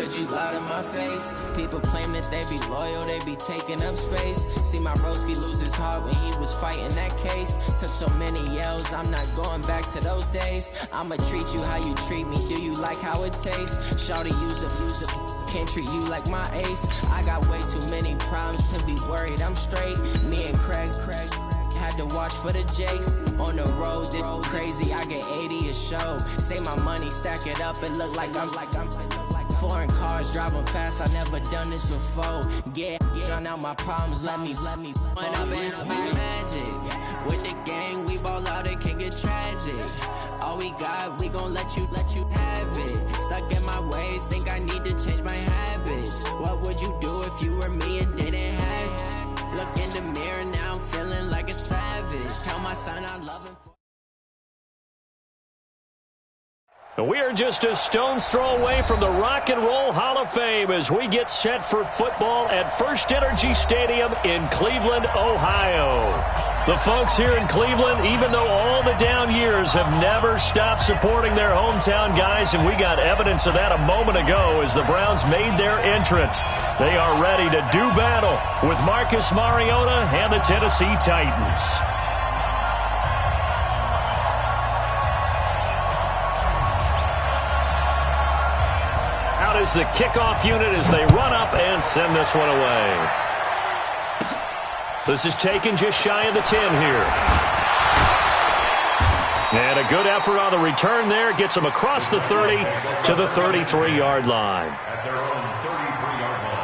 could you lie to my face? People claim that they be loyal, they be taking up space. See my broski lose his heart when he was fighting that case. Took so many yells, I'm not going back to those days. I'ma treat you how you treat me, do you like how it tastes? Shawty, use it, can't treat you like my ace. I got way too many problems to be worried, I'm straight. Me and Craig had to watch for the Jakes. On the road, this crazy, I get 80 a show. Say my money, stack it up, it look like I'm foreign cars, driving fast, I never done this before. Get out my problems, let me When up in a bitch magic. With the gang, we ball out, it can get tragic. All we got, we gon' let you have it. Stuck in my ways, think I need to change my habits. What would you do if you were me and didn't have it? Look in the mirror, now I'm feeling like a savage. Tell my son I love him. We are just a stone's throw away from the Rock and Roll Hall of Fame as we get set for football at First Energy Stadium in Cleveland, Ohio. The folks here in Cleveland, even though all the down years, have never stopped supporting their hometown guys, and we got evidence of that a moment ago as the Browns made their entrance. They are ready to do battle with Marcus Mariota and the Tennessee Titans. Is the kickoff unit as they run up and send this one away. This is taken just shy of the 10 here. And a good effort on the return there. Gets them across the 30 to the 33-yard line. At their own 33-yard line.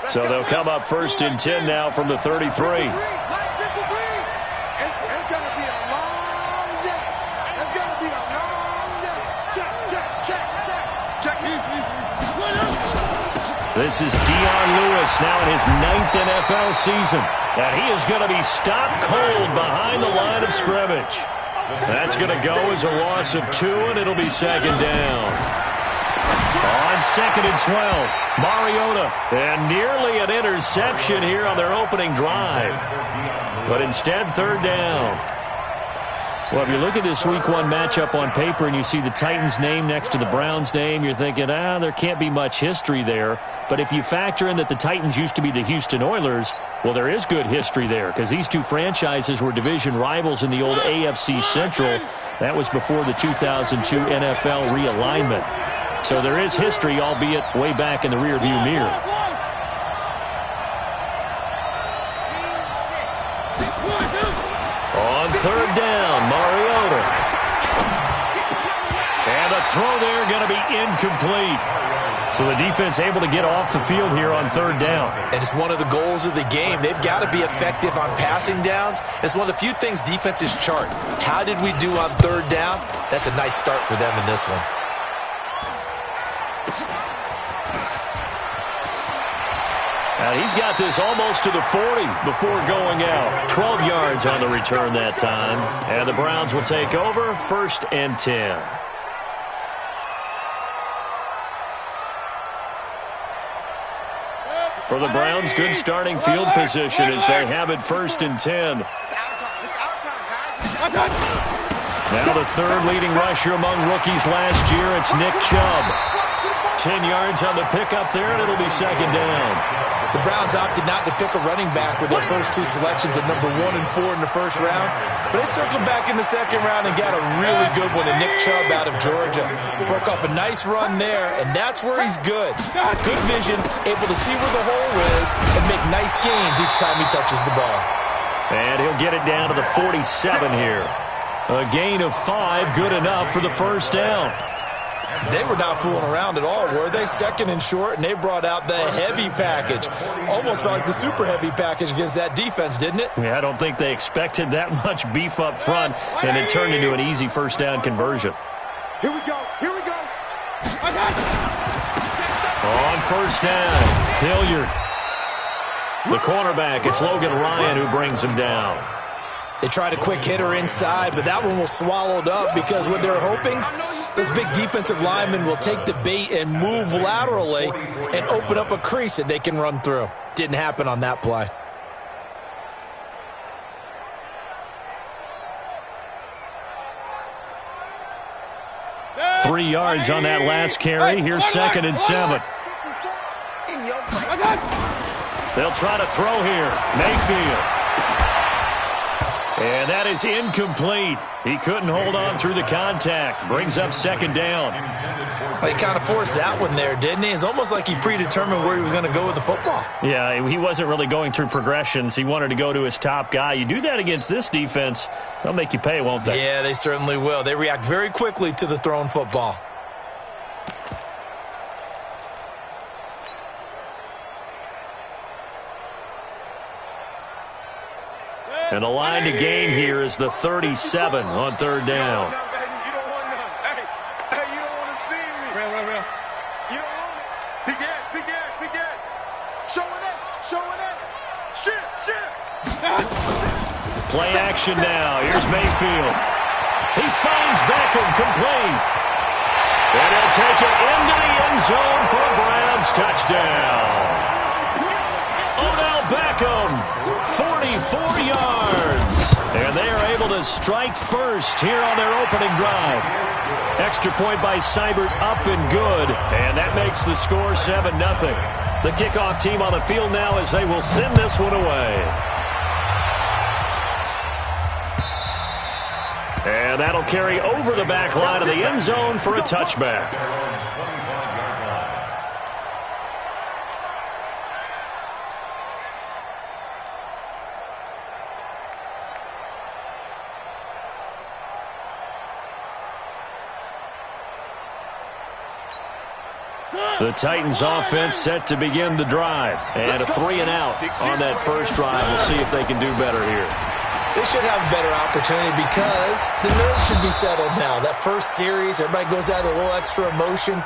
So they'll come up first and 10 now from the 33. It's going to be a long day. It's going to be a long day. Check. This is Dion Lewis now in his 9th NFL season. And he is going to be stopped cold behind the line of scrimmage. That's going to go as a loss of 2, and it'll be second down. On second and 12, Mariota, and nearly an interception here on their opening drive. But instead, third down. Well, if you look at this Week 1 matchup on paper and you see the Titans' name next to the Browns' name, you're thinking, there can't be much history there. But if you factor in that the Titans used to be the Houston Oilers, well, there is good history there because these two franchises were division rivals in the old AFC Central. That was before the 2002 NFL realignment. So there is history, albeit way back in the rearview mirror. On third down, Mariota. And the throw there going to be incomplete. So the defense able to get off the field here on third down. And it's one of the goals of the game. They've got to be effective on passing downs. It's one of the few things defenses chart. How did we do on third down? That's a nice start for them in this one. And he's got this almost to the 40 before going out. 12 yards on the return that time. And the Browns will take over first and 10. For the Browns, good starting field position as they have it first and 10. Now the third leading rusher among rookies last year, it's Nick Chubb. 10 yards on the pickup there, and it'll be second down. The Browns opted not to pick a running back with their first two selections at number 1 and 4 in the first round. But they circled back in the second round and got a really good one to Nick Chubb out of Georgia. Broke up a nice run there, and that's where he's good. Good vision, able to see where the hole is, and make nice gains each time he touches the ball. And he'll get it down to the 47 here. A gain of 5, good enough for the first down. They were not fooling around at all, were they? Second and short, and they brought out the heavy package. Almost felt like the super heavy package against that defense, didn't it? Yeah, I don't think they expected that much beef up front, and it turned into an easy first down conversion. Here we go. On first down, Hilliard. The cornerback, it's Logan Ryan who brings him down. They tried a quick hitter inside, but that one was swallowed up because what they're hoping, Those big defensive linemen will take the bait and move laterally and open up a crease that they can run through. Didn't happen on that play. Three yards on that last carry. Here's 2nd and 7. They'll try to throw here. Mayfield. And that is incomplete. He couldn't hold on through the contact. Brings up 2nd down. He kind of forced that one there, didn't he? It's almost like he predetermined where he was going to go with the football. Yeah, he wasn't really going through progressions. He wanted to go to his top guy. You do that against this defense, they'll make you pay, won't they? Yeah, they certainly will. They react very quickly to the thrown football. And the line to gain here is the 37 on 3rd down. Play action now. Here's Mayfield. He finds Beckham complete. And he'll take it into the end zone for a Browns touchdown. Odell Beckham, 44 yards. And they are able to strike first here on their opening drive. Extra point by Seibert, up and good. And that makes the score 7-0. The kickoff team on the field now as they will send this one away. And that'll carry over the back line of the end zone for a touchback. The Titans offense set to begin the drive. And a 3-and-out on that first drive. We'll see if they can do better here. They should have a better opportunity because the nerves should be settled now. That first series, everybody goes out with a little extra emotion.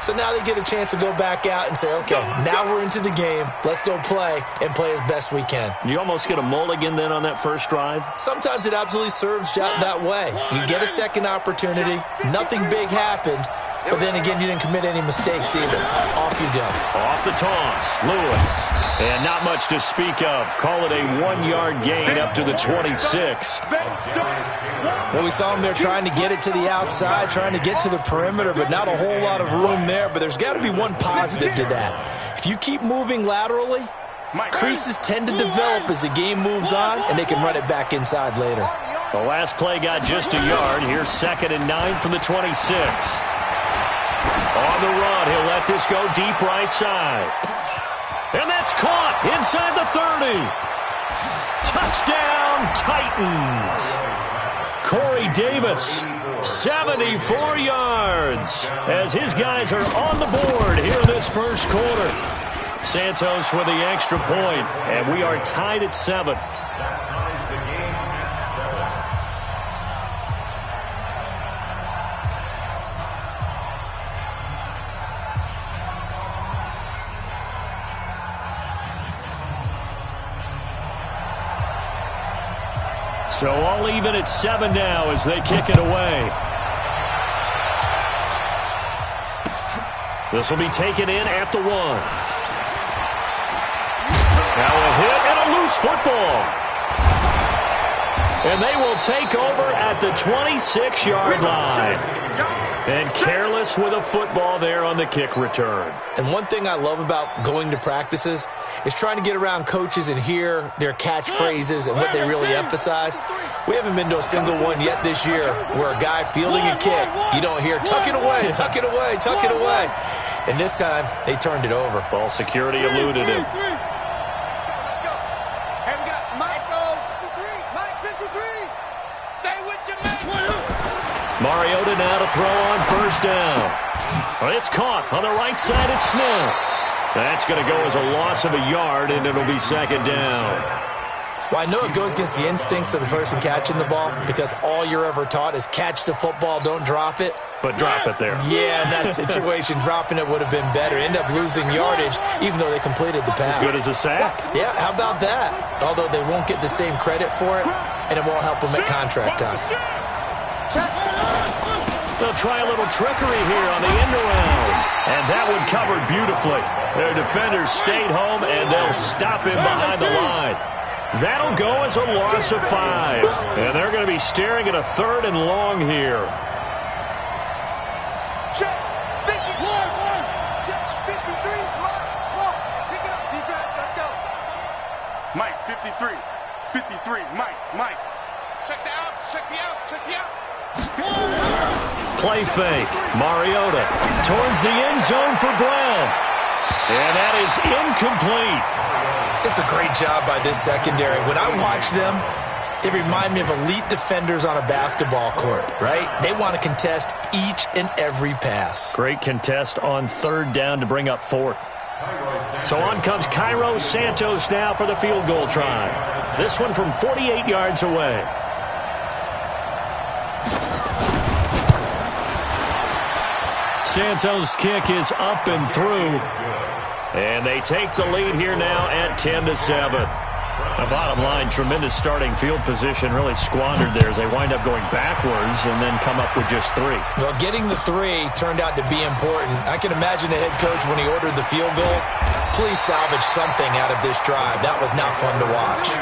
So now they get a chance to go back out and say, okay, now we're into the game. Let's go play and play as best we can. You almost get a mulligan then on that first drive? Sometimes it absolutely serves that way. You get a second opportunity. Nothing big happened. But then again, you didn't commit any mistakes either. Off you go. Off the toss, Lewis. And not much to speak of. Call it a 1-yard gain up to the 26. Well, we saw him there trying to get it to the outside, trying to get to the perimeter, but not a whole lot of room there. But there's got to be one positive to that. If you keep moving laterally, creases tend to develop as the game moves on, and they can run it back inside later. The last play got just a yard. Here's 2nd and 9 from the 26. On the run, he'll let this go deep right side. And that's caught inside the 30. Touchdown, Titans. Corey Davis, 74 yards, as his guys are on the board here in this first quarter. Santos with the extra point, and we are tied at 7. So all even at 7 now as they kick it away. This will be taken in at the 1. Now a hit and a loose football. And they will take over at the 26-yard line. And careless with a football there on the kick return. And one thing I love about going to practices is trying to get around coaches and hear their catchphrases and what they really emphasize. We haven't been to a single one yet this year where a guy fielding a kick, you don't hear, tuck it away, tuck it away, tuck it away. And this time, they turned it over. Ball security eluded him. Mariota now to throw on first down. It's caught on the right side at Smith. That's going to go as a loss of a yard, and it'll be 2nd down. Well, I know it goes against the instincts of the person catching the ball because all you're ever taught is catch the football, don't drop it. But drop it there. Yeah, in that situation, dropping it would have been better. End up losing yardage, even though they completed the pass. As good as a sack. Yeah, how about that? Although they won't get the same credit for it, and it won't help them at contract time. They'll try a little trickery here on the end around. And that one covered beautifully. Their defenders stayed home, and they'll stop him behind the line. That'll go as a loss of 5. And they're going to be staring at a 3rd and long here. Check. 51. Check. 53. Small. Pick it up, defense. Let's go. Mike, 53. 53. Mike. Check the outs. Check the outs. Check the outs. Play fake. Mariota towards the end zone for Brown. And that is incomplete. It's a great job by this secondary. When I watch them, they remind me of elite defenders on a basketball court, right? They want to contest each and every pass. Great contest on 3rd down to bring up 4th. So on comes Cairo Santos now for the field goal try. This one from 48 yards away. Santos' kick is up and through. And they take the lead here now at 10-7. The bottom line, tremendous starting field position, really squandered there as they wind up going backwards and then come up with just 3. Well, getting the 3 turned out to be important. I can imagine the head coach when he ordered the field goal, please salvage something out of this drive. That was not fun to watch.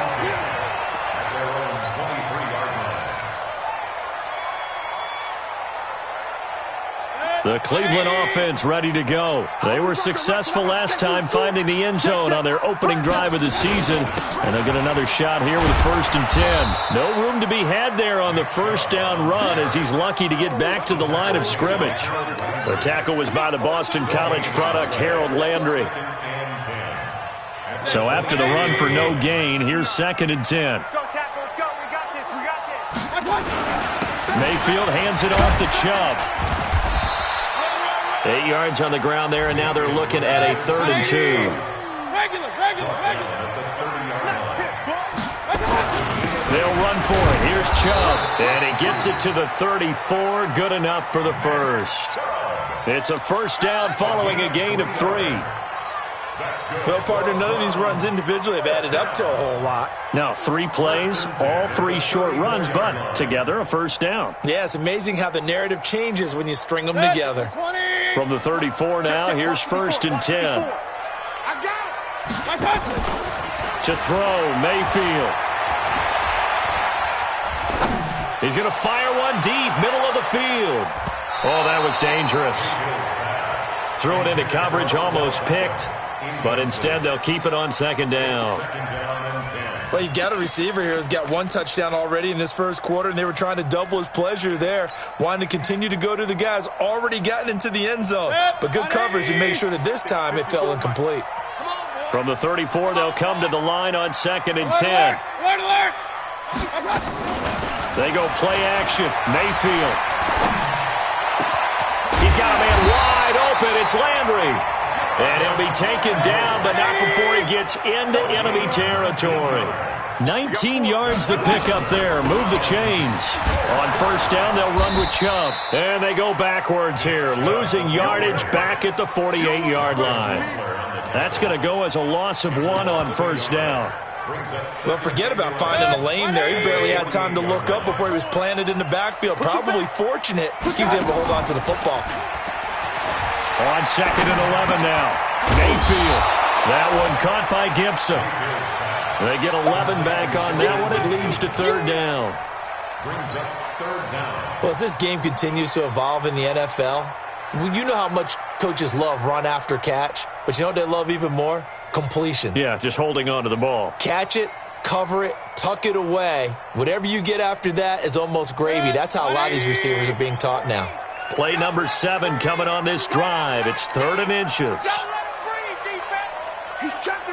The Cleveland offense ready to go. They were successful last time finding the end zone on their opening drive of the season. And they'll get another shot here with 1st and 10. No room to be had there on the 1st down run as he's lucky to get back to the line of scrimmage. The tackle was by the Boston College product Harold Landry. So after the run for no gain, here's 2nd and 10. Let's go, tackle. Let's go. We got this. Mayfield hands it off to Chubb. 8 yards on the ground there, and now they're looking at a 3rd and 2. Regular. They'll run for it. Here's Chubb, and he gets it to the 34. Good enough for the 1st. It's a 1st down following a gain of 3. Well, partner, none of these runs individually have added up to a whole lot. Now, 3 plays, all 3 short runs, but together a 1st down. Yeah, it's amazing how the narrative changes when you string them together. From the 34 now, here's 1st and 10. I got it. To throw, Mayfield. He's going to fire one deep, middle of the field. Oh, that was dangerous. Threw it into coverage, almost picked. But instead, they'll keep it on 2nd down. Well, you've got a receiver here who's got 1 touchdown already in this 1st quarter, and they were trying to double his pleasure there, wanting to continue to go to the guys already gotten into the end zone. But good coverage to make sure that this time it fell incomplete. From the 34, they'll come to the line on 2nd and 10. They go play action. Mayfield. He's got a man wide open. It's Landry. And he'll be taken down, but not before he gets into enemy territory. 19 yards to pick up there. Move the chains. On 1st down, they'll run with Chubb. And they go backwards here, losing yardage back at the 48-yard line. That's going to go as a loss of 1 on 1st down. Well, forget about finding a lane there. He barely had time to look up before he was planted in the backfield. Probably fortunate he was able to hold on to the football. On 2nd and 11 now. Mayfield. That one caught by Gibson. They get 11 back on that one. It leads to 3rd down. Brings up 3rd down. Well, as this game continues to evolve in the NFL, you know how much coaches love run after catch, but you know what they love even more? Completions. Yeah, just holding on to the ball. Catch it, cover it, tuck it away. Whatever you get after that is almost gravy. That's how a lot of these receivers are being taught now. Play number 7 coming on this drive. It's 3rd and inches. He's checking.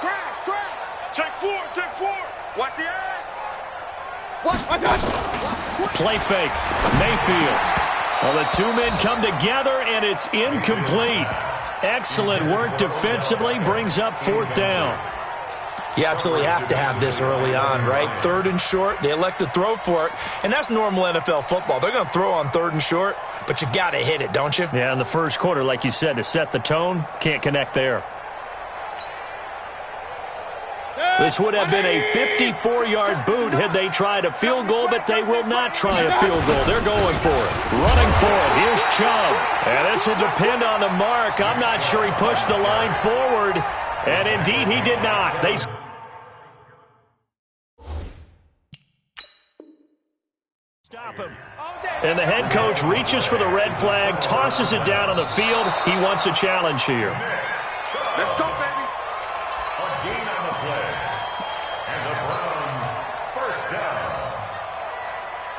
Crash. Check 4. Watch the edge. What? Play fake. Mayfield. Well, the 2 men come together, and it's incomplete. Excellent work defensively. Brings up 4th down. You absolutely have to have this early on, right? 3rd and short, they elect to throw for it, and that's normal NFL football. They're going to throw on 3rd and short, but you've got to hit it, don't you? Yeah, in the 1st quarter, like you said, to set the tone, can't connect there. This would have been a 54-yard boot had they tried a field goal, but they will not try a field goal. They're going for it. Running for it. Here's Chubb. And this will depend on the mark. I'm not sure he pushed the line forward. And indeed, he did not. They stop him. And the head coach reaches for the red flag, tosses it down on the field. He wants a challenge here. Let's go, baby. A gain on the play. And the Browns first down.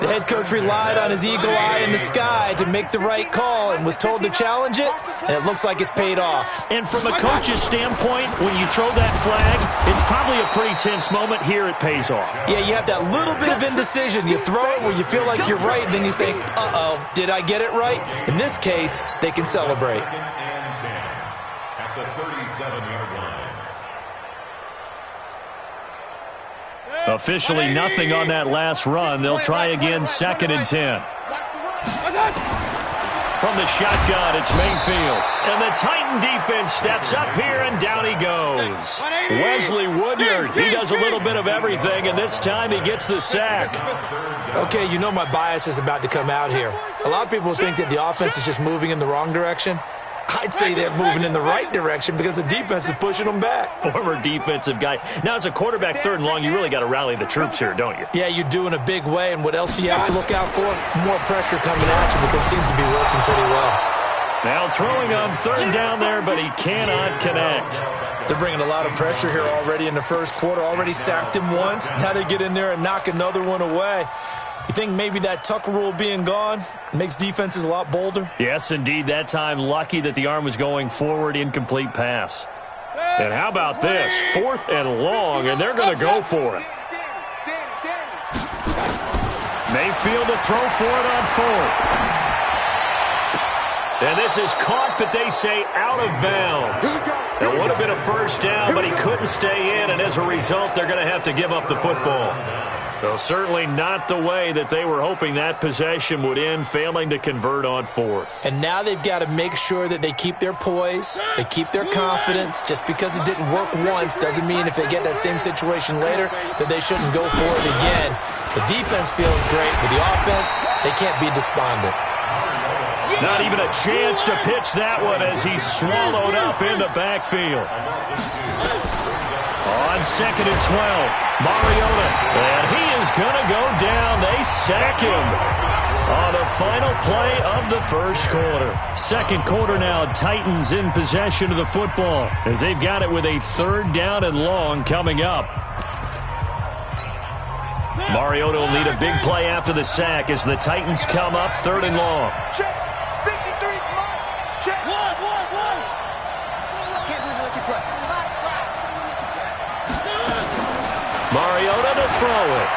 The head coach relied on his eagle eye in the sky to make the right call and was told to challenge it, and it looks like it's paid off. And from a coach's standpoint, when you throw that flag, it's probably a pretty tense moment. Here it pays off. Yeah, you have that little bit of indecision. You throw it where you feel like you're right, and then you think, uh-oh, did I get it right? In this case, they can celebrate. Second and 10 at the 37-yard line. Officially nothing on that last run. They'll try again, 2nd and 10. From the shotgun, it's Mayfield. And the Titan defense steps up here, and down he goes. Wesley Woodyard, he does a little bit of everything, and this time he gets the sack. Okay, you know my bias is about to come out here. A lot of people think that the offense is just moving in the wrong direction. I'd say they're moving in the right direction because the defense is pushing them back. Former defensive guy. Now, as a quarterback 3rd and long, you really got to rally the troops here, don't you? Yeah, you do in a big way, and what else do you have to look out for? More pressure coming at you because it seems to be working pretty well. Now throwing on 3rd down there, but he cannot connect. They're bringing a lot of pressure here already in the first quarter. Already sacked him once. Now they get in there and knock another one away. You think maybe that Tucker rule being gone makes defenses a lot bolder? Yes, indeed. That time, lucky that the arm was going forward, incomplete pass. And how about this? 4th and long, and they're going to go for it. Mayfield to throw for it on 4th. And this is caught, but they say out of bounds. It would have been a first down, but he couldn't stay in, and as a result, they're going to have to give up the football. So certainly not the way that they were hoping that possession would end, failing to convert on 4th. And now they've got to make sure that they keep their poise, they keep their confidence. Just because it didn't work once doesn't mean if they get that same situation later that they shouldn't go for it again. The defense feels great, but the offense, they can't be despondent. Not even a chance to pitch that one as he's swallowed up in the backfield. On 2nd and 12, Mariota, and he is going to go down. They sack him on the final play of the first quarter. Second quarter now, Titans in possession of the football as they've got it with a 3rd down and long coming up. Mariota will need a big play after the sack as the Titans come up 3rd and long. Check. 53, Mike. Check. One. I can't believe I let you play. Mariota to throw it.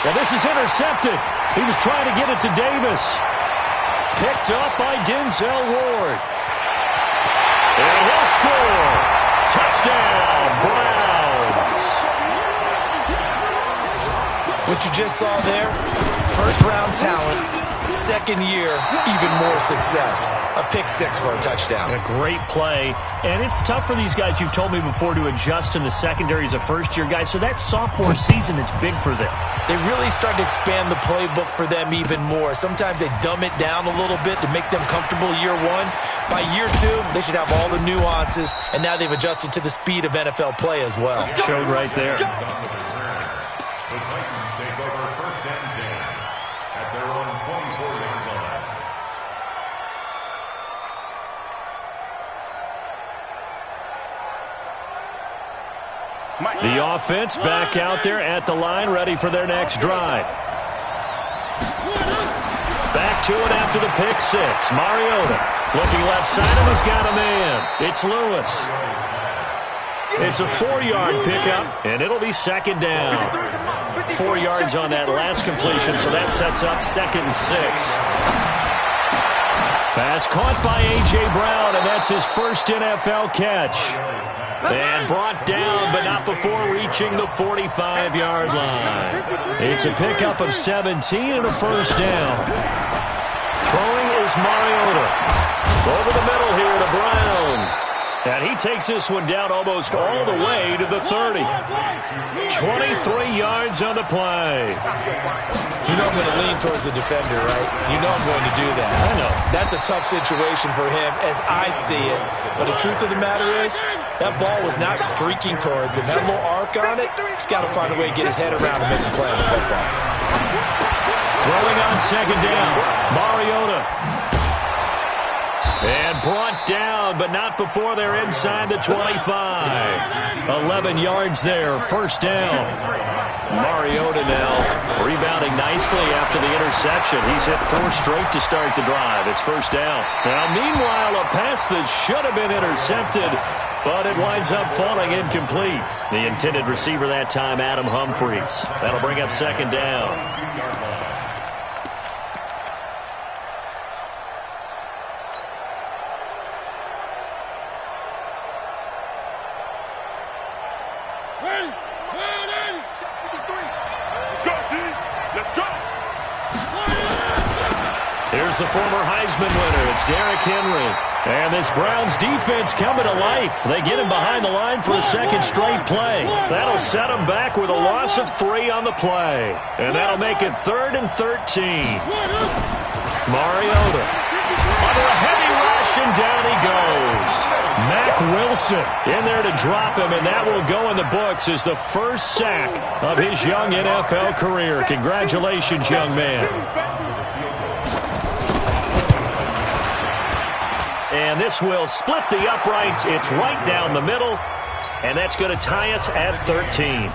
And this is intercepted. He was trying to get it to Davis. Picked up by Denzel Ward. And he'll score. Touchdown, Browns. What you just saw there, first-round talent, second year, even more success. A pick 6 for a touchdown. A great play. And it's tough for these guys, you've told me before, to adjust in the secondary as a first-year guy. So that sophomore season is big for them. They really started to expand the playbook for them even more. Sometimes they dumb it down a little bit to make them comfortable year 1. By year 2, they should have all the nuances, and now they've adjusted to the speed of NFL play as well. Showed right there. The Titans take over 1st and 10 at their own 24-yard line. The offense back out there at the line, ready for their next drive. Back to it after the pick 6. Mariota looking left side of him, has got a man. It's Lewis. It's a 4-yard pickup, and it'll be 2nd down. 4 yards on that last completion, so that sets up 2nd and 6. Pass caught by A.J. Brown, and that's his first NFL catch. And brought down, but not before reaching the 45-yard line. It's a pickup of 17 and a first down. Throwing is Mariota. Over the middle here to Brown. And he takes this one down almost all the way to the 30. 23 yards on the play. You know I'm going to lean towards the defender, right? You know I'm going to do that. I know. That's a tough situation for him as I see it. But the truth of the matter is, that ball was not streaking towards him. That little arc on it, he's got to find a way to get his head around and make a play on the football. Throwing on second down, Mariota. And brought down, but not before they're inside the 25. 11 yards there, first down. Mariota now rebounding nicely after the interception. He's hit 4 straight to start the drive. It's first down. Now, meanwhile, a pass that should have been intercepted, but it winds up falling incomplete. The intended receiver that time, Adam Humphries. That'll bring up second down. Here's the former Heisman winner. It's Derrick Henry. And this Browns defense coming to life. They get him behind the line for a second straight play. That'll set him back with a loss of 3 on the play. And that'll make it 3rd and 13. Mariota under a heavy rush, and down he goes. Mack Wilson in there to drop him, and that will go in the books as the first sack of his young NFL career. Congratulations, young man. And this will split the uprights. It's right down the middle, and that's going to tie us at 13.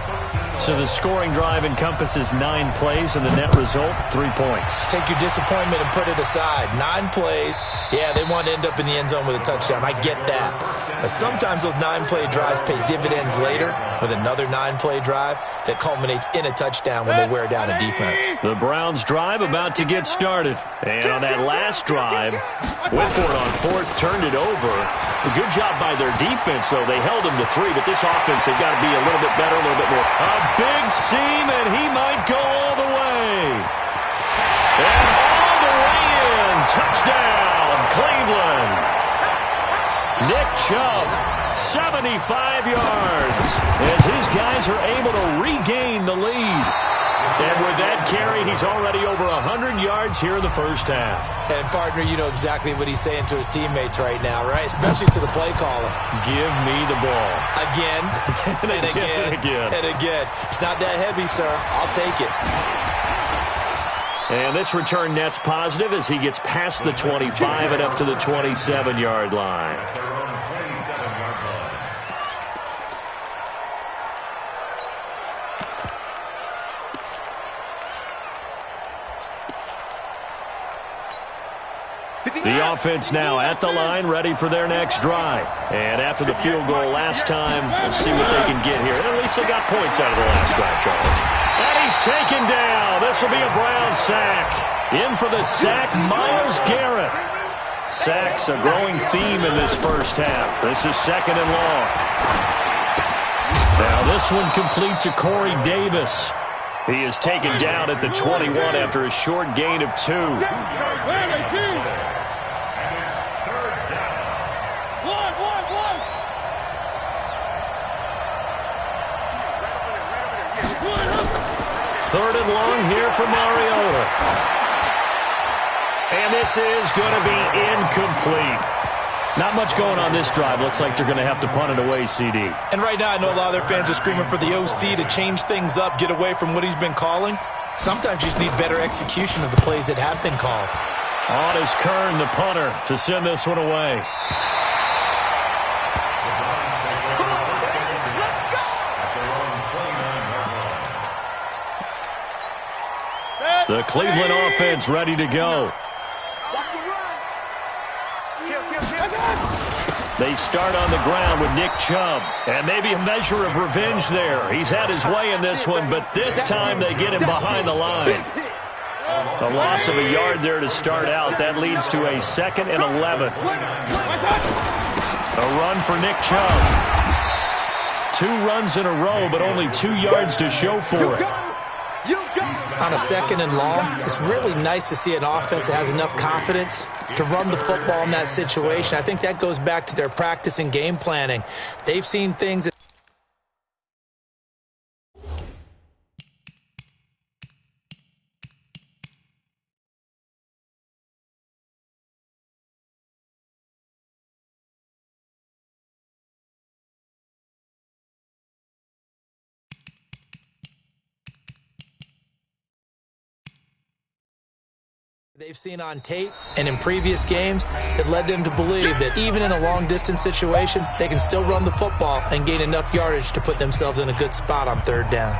So the scoring drive encompasses 9 plays, and the net result, 3 points. Take your disappointment and put it aside. 9 plays, yeah, they want to end up in the end zone with a touchdown. I get that. But sometimes those 9-play drives pay dividends later with another 9-play drive that culminates in a touchdown when they wear down a defense. The Browns drive about to get started. And on that last drive, went for it on 4th, turned it over. A good job by their defense, though. They held them to 3, but this offense, they've got to be a little bit better, a little bit more. A big seam, and he might go all the way. And all the way in. Touchdown, Cleveland. Nick Chubb, 75 yards, as his guys are able to regain the lead. And with that carry, he's already over 100 yards here in the first half. And, partner, you know exactly what he's saying to his teammates right now, right? Especially to the play caller. Give me the ball. Again, and again, and again. It's not that heavy, sir. I'll take it. And this return net's positive as he gets past the 25 and up to the 27-yard line. The offense now at the line, ready for their next drive. And after the field goal last time, we'll see what they can get here. At least they got points out of the last drive, Charles. And he's taken down. This will be a Brown sack. In for the sack, Myles Garrett. Sacks a growing theme in this first half. This is 2nd and long. Now this one complete to Corey Davis. He is taken down at the 21 after a short gain of 2. Third and long here for Mariota. And this is going to be incomplete. Not much going on this drive. Looks like they're going to have to punt it away, CD. And right now I know a lot of their fans are screaming for the OC to change things up, get away from what he's been calling. Sometimes you just need better execution of the plays that have been called. On is Kern, the punter, to send this one away. The Cleveland offense ready to go. They start on the ground with Nick Chubb. And maybe a measure of revenge there. He's had his way in this one, but this time they get him behind the line. A loss of a yard there to start out. That leads to a 2nd and 11. A run for Nick Chubb. 2 runs in a row, but only 2 yards to show for it. On a 2nd and long, it's really nice to see an offense that has enough confidence to run the football in that situation. I think that goes back to their practice and game planning. They've seen things that they've seen on tape and in previous games that led them to believe that even in a long-distance situation, they can still run the football and gain enough yardage to put themselves in a good spot on 3rd down.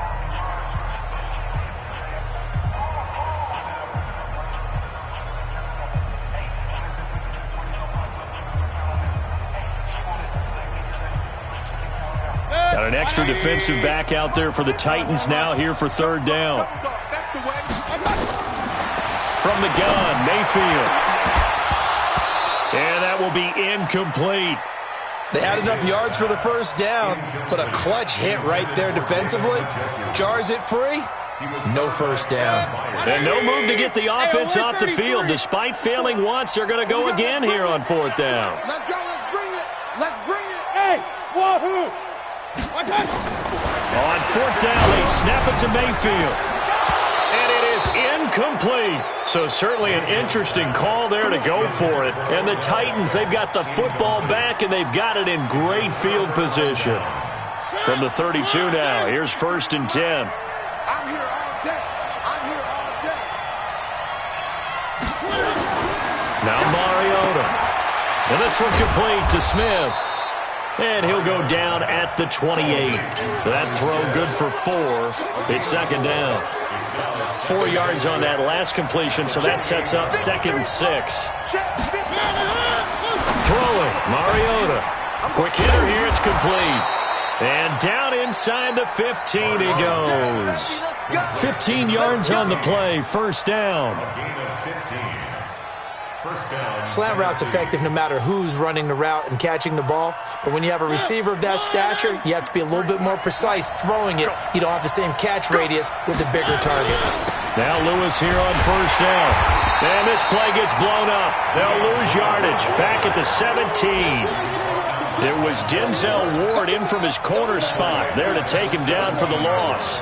Got an extra defensive back out there for the Titans now here for 3rd down. From the gun, Mayfield. And that will be incomplete. They had enough yards for the 1st down, but a clutch hit right there defensively. Jars it free. No 1st down. And no move to get the offense off the field. Despite failing once, they're going to go again here on 4th down. Let's go. Let's bring it. Let's bring it. Hey, wahoo. On 4th down, they snap it to Mayfield. And it is incomplete. So certainly an interesting call there to go for it. And the Titans, they've got the football back, and they've got it in great field position. From the 32 now, here's 1st and 10. I'm here all day. I'm here all day. Now Mariota. And this one complete to Smith. And he'll go down at the 28. That throw good for 4. It's 2nd down. 4 yards on that last completion, so that sets up 2nd and 6. Throwing, Mariota. Quick hitter here, it's complete. And down inside the 15 he goes. 15 yards on the play, 1st down. Slant route's effective no matter who's running the route and catching the ball. But when you have a receiver of that stature, you have to be a little bit more precise throwing it. You don't have the same catch radius with the bigger targets. Now Lewis here on 1st down. And this play gets blown up. They'll lose yardage back at the 17. It was Denzel Ward in from his corner spot there to take him down for the loss.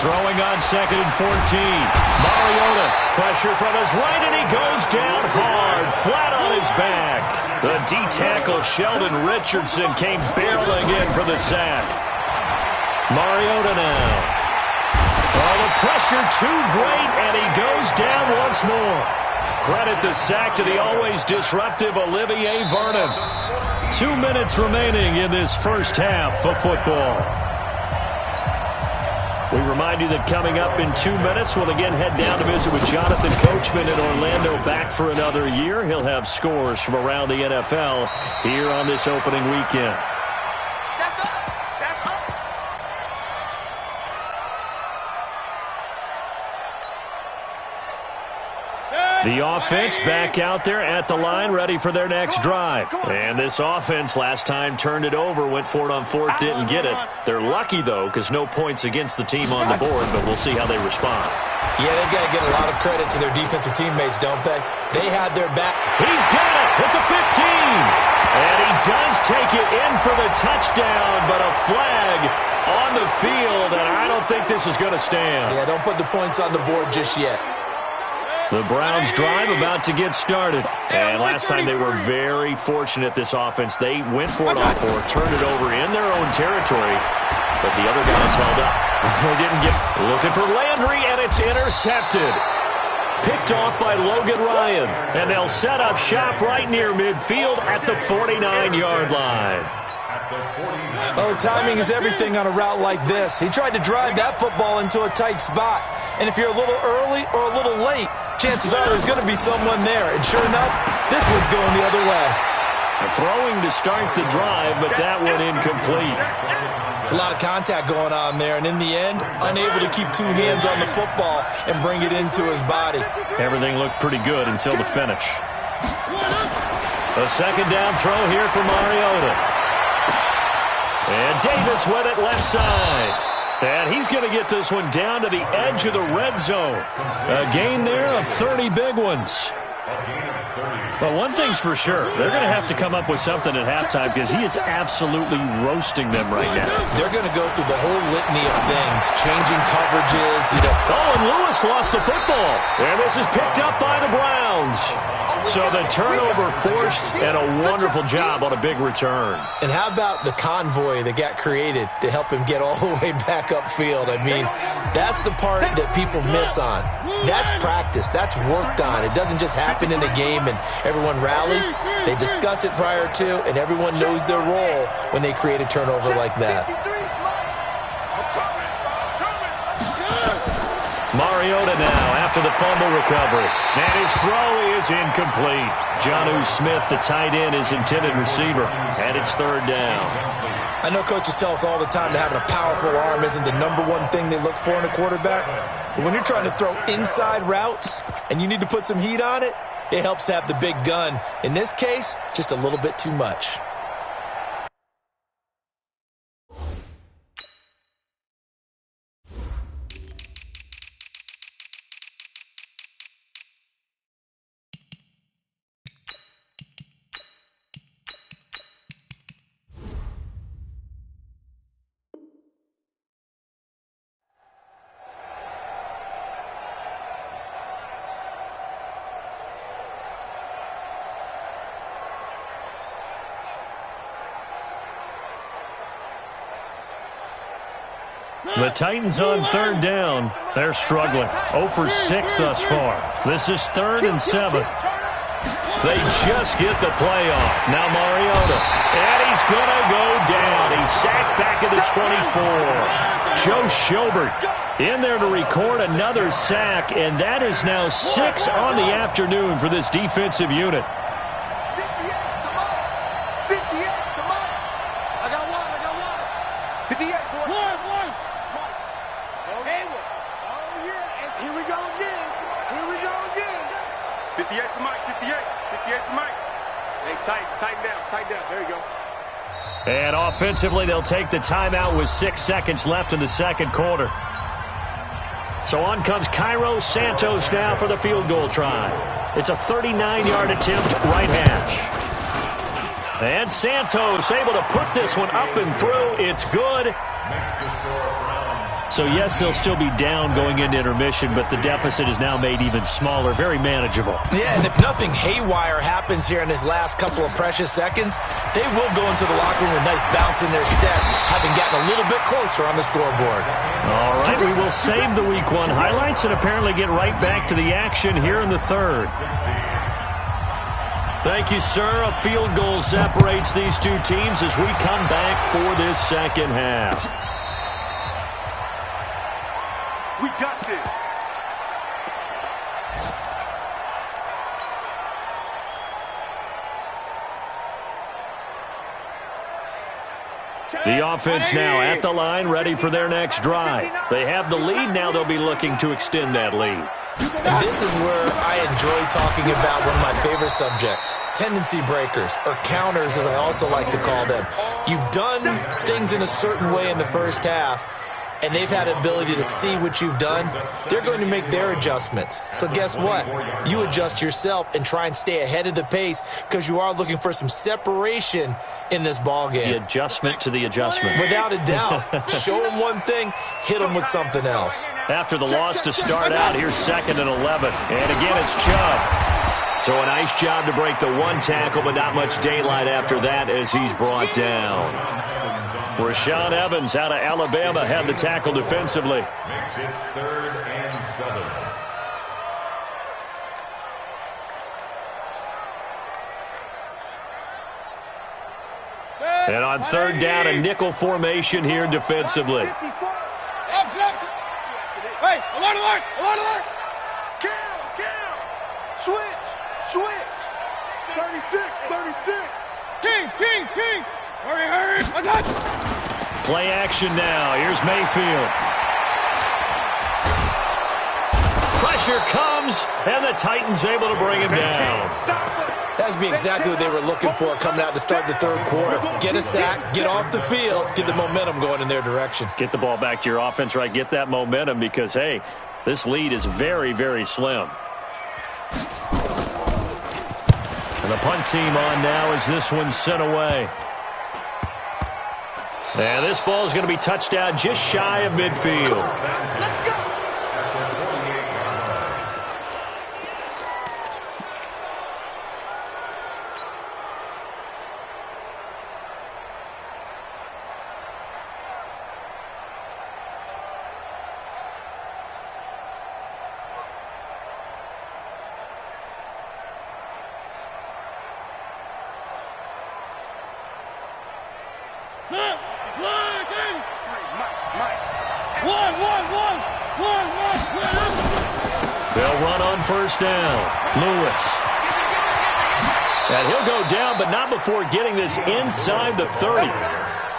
Throwing on 2nd and 14. Mariota, pressure from his right, and he goes down hard, flat on his back. The D-tackle Sheldon Richardson came barreling in for the sack. Mariota now. Oh, the pressure too great, and he goes down once more. Credit the sack to the always disruptive Olivier Vernon. 2 minutes remaining in this 1st half of football. We remind you that coming up in 2 minutes, we'll again head down to visit with Jonathan Coachman in Orlando, back for another year. He'll have scores from around the NFL here on this opening weekend. That's us. That's us. The offense back out there at the line, ready for their next drive. And this offense last time turned it over, went for it on 4th, didn't get it. They're lucky, though, because no points against the team on the board, but we'll see how they respond. Yeah, they've got to get a lot of credit to their defensive teammates, don't they? They had their back. He's got it at the 15. And he does take it in for the touchdown, but a flag on the field, and I don't think this is going to stand. Yeah, don't put the points on the board just yet. The Browns drive about to get started. And last time they were very fortunate, this offense. They went for it on 4, turned it over in their own territory, but the other guys held up. They didn't get looking for Landry, and it's intercepted. Picked off by Logan Ryan. And they'll set up shop right near midfield at the 49-yard line. Oh, timing is everything on a route like this. He tried to drive that football into a tight spot. And if you're a little early or a little late, chances are there's going to be someone there. And sure enough, this one's going the other way. Throwing to start the drive, but that one incomplete. It's a lot of contact going on there, and in the end, unable to keep two hands on the football and bring it into his body. Everything looked pretty good until the finish. A second down throw here for Mariota. And Davis with it left side. And he's going to get this one down to the edge of the red zone. A gain there of 30 big ones. Well, one thing's for sure. They're going to have to come up with something at halftime because he is absolutely roasting them right now. They're going to go through the whole litany of things, changing coverages. Oh, and Lewis lost the football. And this is picked up by the Browns. So the turnover forced, and a wonderful job on a big return. And how about the convoy that got created to help him get all the way back upfield? I mean, that's the part that people miss on. That's practice. That's worked on. It doesn't just happen in a game and everyone rallies. They discuss it prior to, and everyone knows their role when they create a turnover like that. Mariota now after the fumble recovery. And his throw is incomplete. Jonnu Smith, the tight end, is intended receiver. And it's third down. I know coaches tell us all the time that having a powerful arm isn't the #1 thing they look for in a quarterback. But when you're trying to throw inside routes and you need to put some heat on it, it helps to have the big gun. In this case, just a little bit too much. The Titans on third down. They're struggling. 0 for 6 thus far. This is 3rd and 7. They just get the play off. Now Mariota. And he's going to go down. He's sacked back at the 24. Joe Schobert in there to record another sack. And that is now 6 on the afternoon for this defensive unit. And offensively, they'll take the timeout with 6 seconds left in the second quarter. So on comes Cairo Santos now for the field goal try. It's a 39-yard attempt, right hash. And Santos able to put this one up and through. It's good. So, yes, they'll still be down going into intermission, but the deficit is now made even smaller, very manageable. Yeah, and if nothing haywire happens here in his last couple of precious seconds, they will go into the locker room with a nice bounce in their step, having gotten a little bit closer on the scoreboard. All right, we will save the Week 1 highlights and apparently get right back to the action here in the third. Thank you, sir. A field goal separates these two teams as we come back for this second half. We got this. The offense now at the line, ready for their next drive. They have the lead. Now they'll be looking to extend that lead. And this is where I enjoy talking about one of my favorite subjects, tendency breakers, or counters as I also like to call them. You've done things in a certain way in the first half, and they've had an ability to see what you've done. They're going to make their adjustments. So guess what? You adjust yourself and try and stay ahead of the pace because you are looking for some separation in this ball game. The adjustment to the adjustment. Without a doubt. Show them one thing, hit them with something else. After the loss to start out, here's 2nd and 11. And again, it's Chubb. So a nice job to break the one tackle, but not much daylight after that as he's brought down. Rashaan Evans out of Alabama had the tackle defensively. Makes it 3rd and 7. And on 3rd down, a nickel formation here defensively. Hey, alert! Kill! Switch! 36! King. Hurry. Play action now. Here's Mayfield. Pressure comes, and the Titans able to bring him down. That's be exactly what they were looking for coming out to start the third quarter. Get a sack, get off the field, get the momentum going in their direction. Get the ball back to your offense, right? Get that momentum because, hey, this lead is very, very slim. And the punt team on now as this one's sent away. And this ball is going to be touchdown just shy of midfield. They'll run on first down. Lewis. And he'll go down, but not before getting this inside the 30.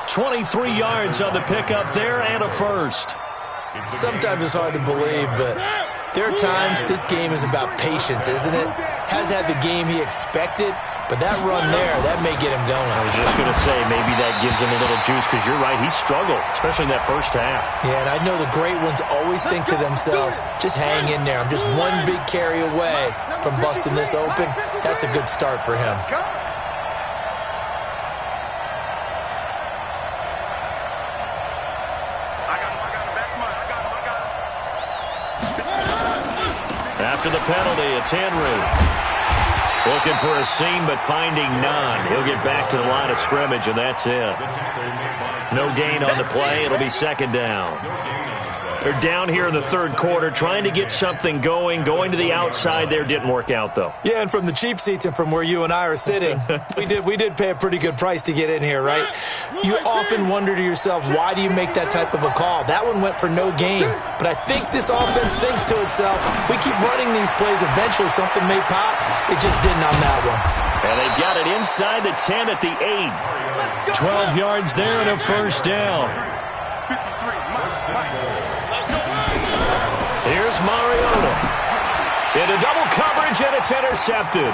23 yards on the pickup there and a first. Sometimes it's hard to believe, but there are times this game is about patience, isn't it? Has had the game he expected, but that run there, that may get him going. I was just going to say, maybe that gives him a little juice, because you're right, he struggled, especially in that first half. Yeah, and I know the great ones always think to themselves, just hang in there. I'm just one big carry away from busting this open. That's a good start for him. After the penalty, it's Henry. Looking for a seam, but finding none. He'll get back to the line of scrimmage, and that's it. No gain on the play. It'll be second down. They're down here in the third quarter, trying to get something going. Going to the outside there didn't work out, though. Yeah, and from the cheap seats and from where you and I are sitting, we did pay a pretty good price to get in here, right? You often wonder to yourself, why do you make that type of a call? That one went for no gain. But I think this offense thinks to itself, if we keep running these plays, eventually something may pop. It just didn't on that one. And they've got it inside the 10 at the 8. 12 yards there and a first down. Here's Mariota. Into double coverage, and it's intercepted.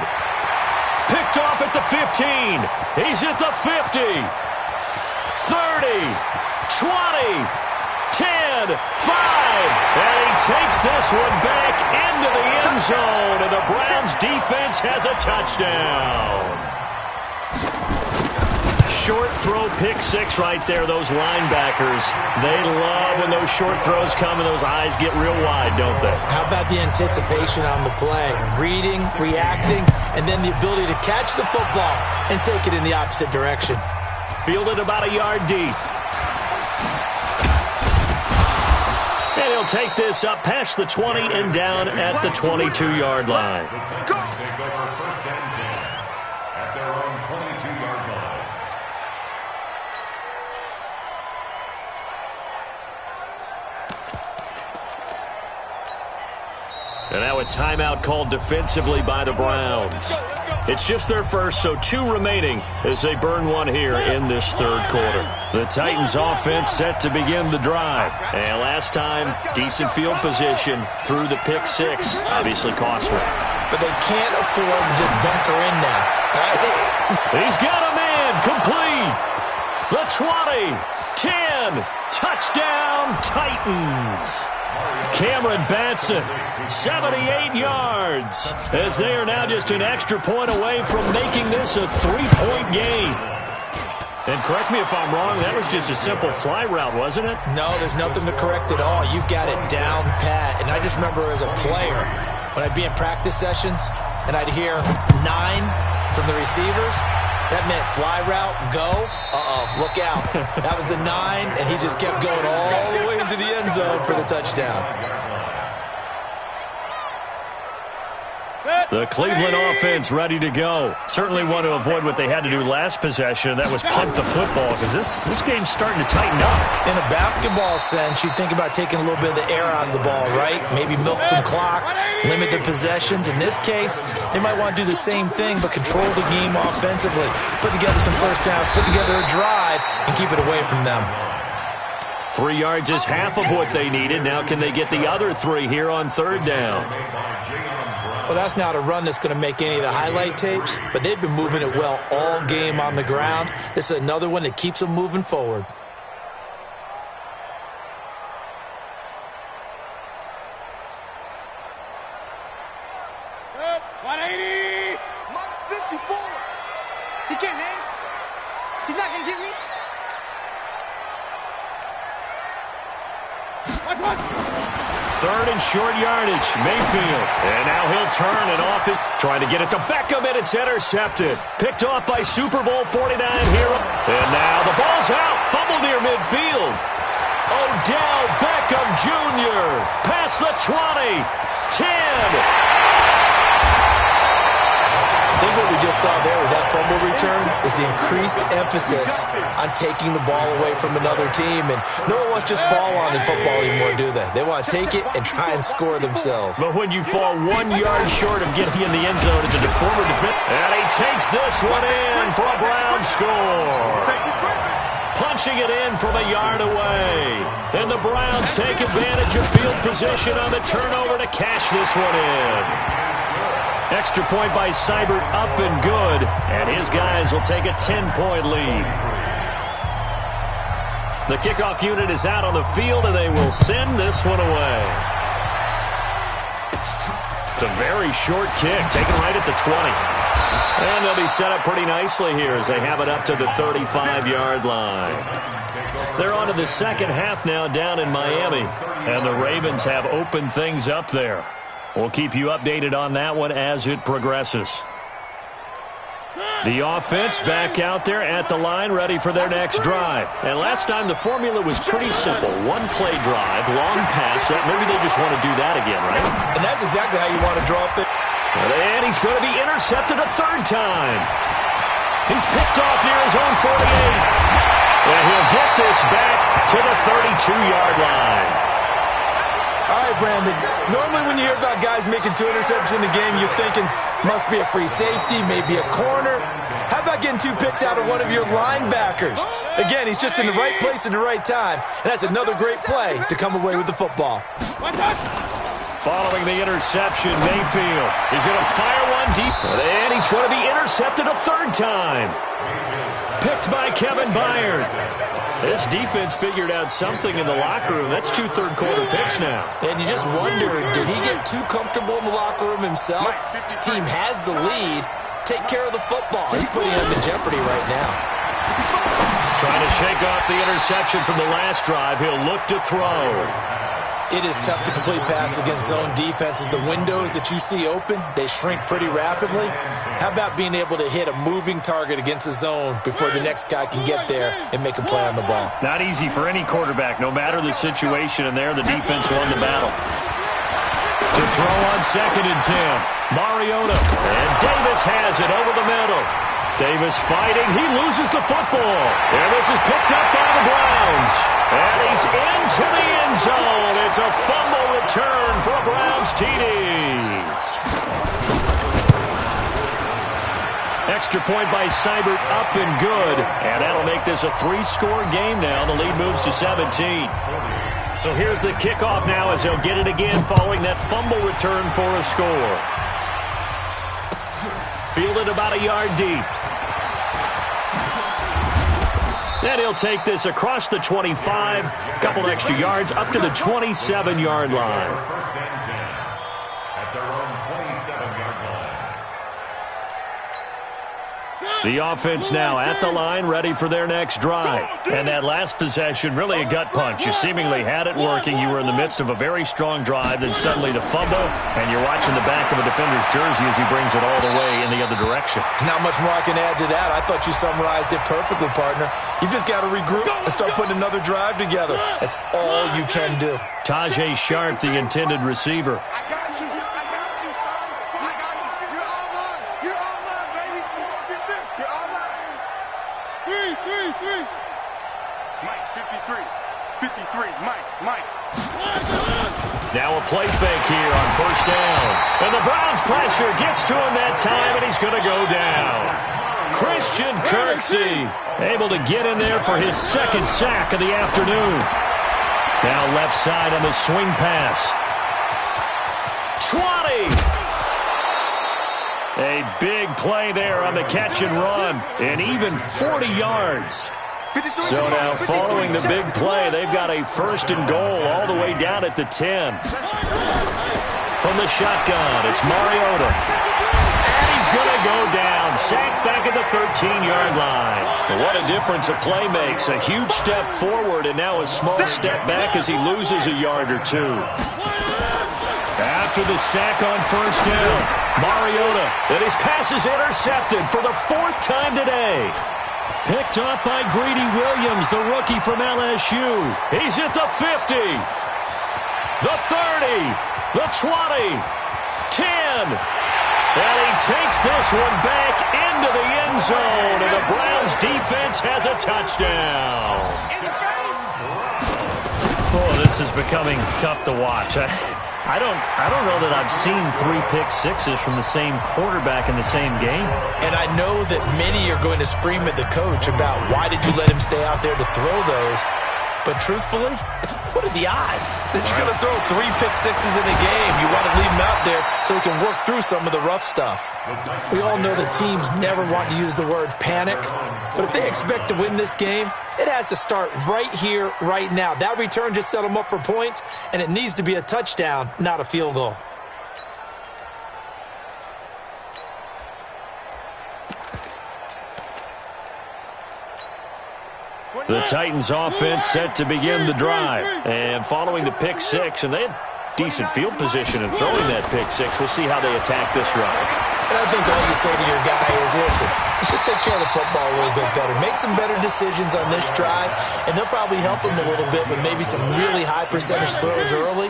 Picked off at the 15. He's at the 50. 30. 20. 10. 5. And he takes this one back into the end zone, and the Browns defense has a touchdown. Short throw, pick six right there. Those linebackers, they love when those short throws come and those eyes get real wide, don't they? How about the anticipation on the play? Reading, reacting, and then the ability to catch the football and take it in the opposite direction. Fielded about a yard deep. And he'll take this up past the 20 and down at the 22-yard line. Take over first and 10 at their own 22-yard line. And now a timeout called defensively by the Browns. It's just their first, so 2 remaining as they burn one here in this third quarter. The Titans offense set to begin the drive. And last time, decent field position through the pick six. Obviously costly. But they can't afford to just bunker in now. He's got a man complete. The 20, 10, touchdown Titans. Cameron Batson, 78 yards, as they are now just an extra point away from making this a 3-point game. And correct me if I'm wrong, that was just a simple fly route, wasn't it? No, there's nothing to correct at all. You've got it down pat. And I just remember as a player, when I'd be in practice sessions, and I'd hear 9 from the receivers, that meant fly route, go, look out. That was the 9, and he just kept going all the way into the end zone for the touchdown. The Cleveland offense ready to go. Certainly want to avoid what they had to do last possession. That was punt the football, because this game's starting to tighten up. In a basketball sense, you think about taking a little bit of the air out of the ball, right? Maybe milk some clock, limit the possessions. In this case, they might want to do the same thing, but control the game offensively. Put together some first downs, put together a drive, and keep it away from them. 3 yards is half of what they needed. Now can they get the other 3 here on third down? Well, that's not a run that's going to make any of the highlight tapes, but they've been moving it well all game on the ground. This is another one that keeps them moving forward. Mike 54. He can't hang. He's not going to get me. Third and short yardage, Mayfield. And now he'll turn and off his... Trying to get it to Beckham, and it's intercepted. Picked off by Super Bowl 49 hero. And now the ball's out. Fumble near midfield. Odell Beckham Jr. Past the 20. 10. I think what we just saw there with that fumble return is the increased emphasis on taking the ball away from another team. And no one wants to just fall on in football anymore, do they? They want to take it and try and score themselves. But when you fall 1 yard short of getting in the end zone, it's a former defense. And he takes this one in for a Brown score. Punching it in from a yard away. And the Browns take advantage of field position on the turnover to cash this one in. Extra point by Seibert, up and good. And his guys will take a 10-point lead. The kickoff unit is out on the field, and they will send this one away. It's a very short kick, taken right at the 20. And they'll be set up pretty nicely here as they have it up to the 35-yard line. They're on to the second half now down in Miami, and the Ravens have opened things up there. We'll keep you updated on that one as it progresses. The offense back out there at the line, ready for their next drive. And last time the formula was pretty simple. One play drive, long pass. Maybe they just want to do that again, right? And that's exactly how you want to draw up it. And he's going to be intercepted a third time. He's picked off near his own 48. And he'll get this back to the 32-yard line. All right, Brandon, normally when you hear about guys making 2 interceptions in the game, you're thinking must be a free safety, maybe a corner. How about getting 2 picks out of one of your linebackers? Again, he's just in the right place at the right time, and that's another great play to come away with the football. Following the interception, Mayfield is going to fire one deep, and he's going to be intercepted a third time. Picked by Kevin Byard. This defense figured out something in the locker room. That's 2 third-quarter picks now. And you just wonder, did he get too comfortable in the locker room himself? His team has the lead. Take care of the football. He's putting him in jeopardy right now. Trying to shake off the interception from the last drive. He'll look to throw. It is tough to complete passes against zone defenses. The windows that you see open, they shrink pretty rapidly. How about being able to hit a moving target against a zone before the next guy can get there and make a play on the ball? Not easy for any quarterback, no matter the situation, and there the defense won the battle. To throw on 2nd and 10. Mariota, and Davis has it over the middle. Davis fighting, he loses the football. And this is picked up by the Browns. And he's into the end zone. It's a fumble return for a Browns TD. Extra point by Seibert, up and good. And that'll make this a 3-score game now. The lead moves to 17. So here's the kickoff now as they'll get it again following that fumble return for a score. Fielded about a yard deep. And he'll take this across the 25, a couple extra yards, up to the 27-yard line. First and 10 at their own 27-yard line. The offense now at the line, ready for their next drive. And that last possession, really a gut punch. You seemingly had it working. You were in the midst of a very strong drive, then suddenly the fumble, and you're watching the back of a defender's jersey as he brings it all the way in the other direction. There's not much more I can add to that. I thought you summarized it perfectly, partner. You just got to regroup and start putting another drive together. That's all you can do. Tajay Sharp, the intended receiver. I got you, son. I got you. Mike, 53. 53, Mike. Now a play fake here on first down. And the Browns pressure gets to him that time, and he's going to go down. Christian Kirksey able to get in there for his second sack of the afternoon. Now left side on the swing pass. 20! A big play there on the catch and run, and even 40 yards. So now following the big play, they've got a first and goal all the way down at the 10. From the shotgun, it's Mariota. And he's going to go down, sacked back at the 13-yard line. What a difference a play makes. A huge step forward and now a small step back as he loses a yard or two. After the sack on first down, Mariota, and his pass is intercepted for the fourth time today. Picked up by Greedy Williams, the rookie from LSU. He's at the 50, the 30, the 20, 10. And he takes this one back into the end zone, and the Browns defense has a touchdown. Oh, this is becoming tough to watch. I don't know that I've seen 3 pick sixes from the same quarterback in the same game. And I know that many are going to scream at the coach about why did you let him stay out there to throw those. But truthfully, what are the odds that you're going to throw 3 pick sixes in a game? You want to leave him out there so he can work through some of the rough stuff. We all know that teams never want to use the word panic. But if they expect to win this game, it has to start right here, right now. That return just set them up for points, and it needs to be a touchdown, not a field goal. The Titans offense set to begin the drive. And following the pick six, and they had decent field position in throwing that pick six. We'll see how they attack this run. And I think all you say to your guy is, listen, let's just take care of the football a little bit better. Make some better decisions on this drive, and they'll probably help him a little bit with maybe some really high percentage throws early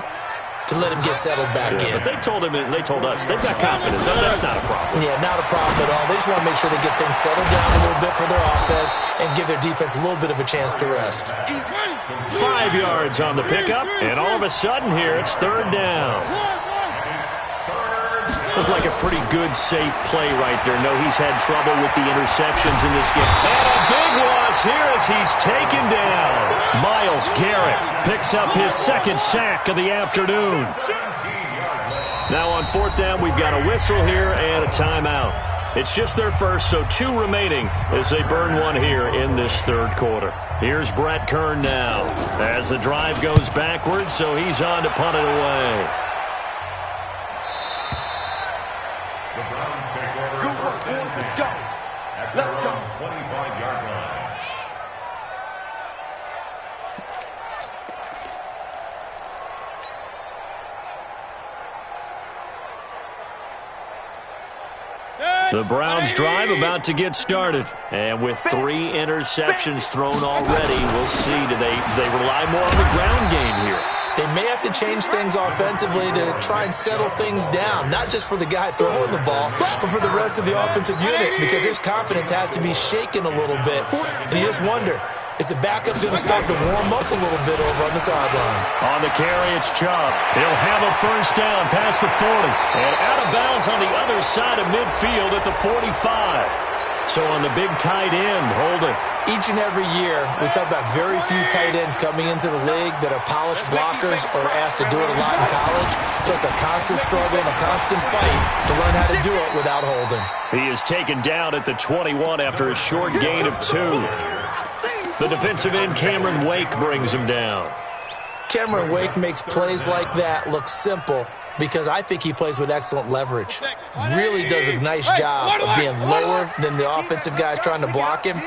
to let him get settled back in. But they told him, and they told us, they've got confidence. That's not a problem. Yeah, not a problem at all. They just want to make sure they get things settled down a little bit for their offense and give their defense a little bit of a chance to rest. 5 yards on the pickup, and all of a sudden here, it's third down. Looked like a pretty good, safe play right there. No, he's had trouble with the interceptions in this game. And a big loss here as he's taken down. Myles Garrett picks up his second sack of the afternoon. Now on fourth down, we've got a whistle here and a timeout. It's just their first, so 2 remaining as they burn one here in this third quarter. Here's Brett Kern now as the drive goes backwards, so he's on to punt it away. The Browns take over first and 10 at their own 25-yard line. The Browns drive about to get started. And with 3 interceptions thrown already, we'll see. Do they rely more on the ground game here? They may have to change things offensively to try and settle things down, not just for the guy throwing the ball, but for the rest of the offensive unit, because his confidence has to be shaken a little bit. And you just wonder, is the backup going to start to warm up a little bit over on the sideline? On the carry, it's Chubb. He'll have a first down past the 40. And out of bounds on the other side of midfield at the 45. So on the big tight end, Holden. Each and every year, we talk about very few tight ends coming into the league that are polished blockers or asked to do it a lot in college. So it's a constant struggle and a constant fight to learn how to do it without Holden. He is taken down at the 21 after a short gain of 2. The defensive end, Cameron Wake, brings him down. Cameron Wake makes plays like that look simple because I think he plays with excellent leverage. Really does a nice job of being lower than the offensive guys trying to block him.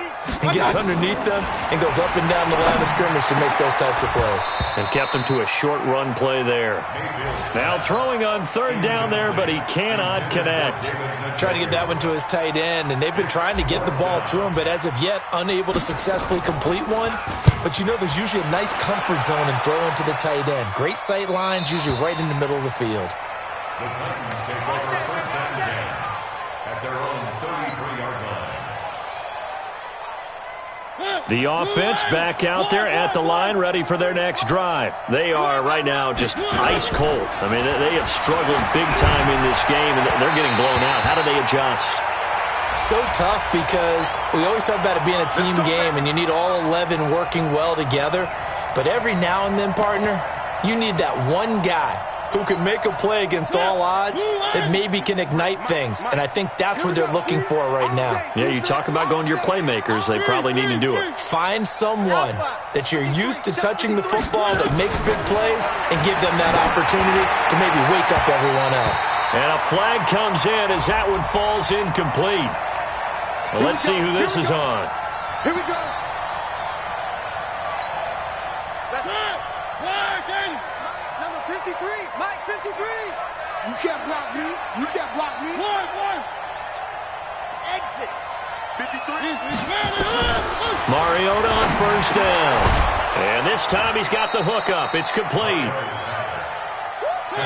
He gets underneath them and goes up and down the line of scrimmage to make those types of plays. And kept him to a short run play there. Now throwing on third down there, but he cannot connect. Trying to get that one to his tight end, and they've been trying to get the ball to him, but as of yet, unable to successfully complete one. But you know there's usually a nice comfort zone in throwing to the tight end. Great sight lines, usually right in the middle of the field. The Titans take over first and 10 at their own 33-yard line. The offense back out there at the line, ready for their next drive. They are right now just ice cold. I mean, they have struggled big time in this game, and they're getting blown out. How do they adjust? So tough because we always talk about it being a team game, and you need all 11 working well together. But every now and then, partner, you need that one guy who can make a play against all odds that maybe can ignite things. And I think that's what they're looking for right now. Yeah, you talk about going to your playmakers. They probably need to do it. Find someone that you're used to touching the football that makes big plays and give them that opportunity to maybe wake up everyone else. And a flag comes in as that one falls incomplete. Well, let's see who this is on. Here we go. Number 53, Mike 53. You can't block me. You can't block me. Exit. 53. Mariota on first down. And this time he's got the hookup. It's complete.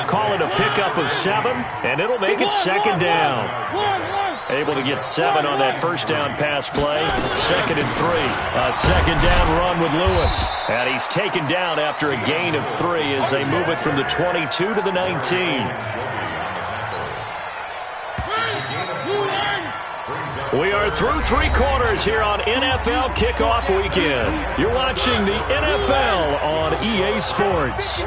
Call it a pickup of 7, and it'll make it second down. Able to get 7 on that first down pass play. 2nd and 3. A second down run with Lewis. And he's taken down after a gain of 3 as they move it from the 22 to the 19. We are through 3 quarters here on NFL Kickoff Weekend. You're watching the NFL on EA Sports.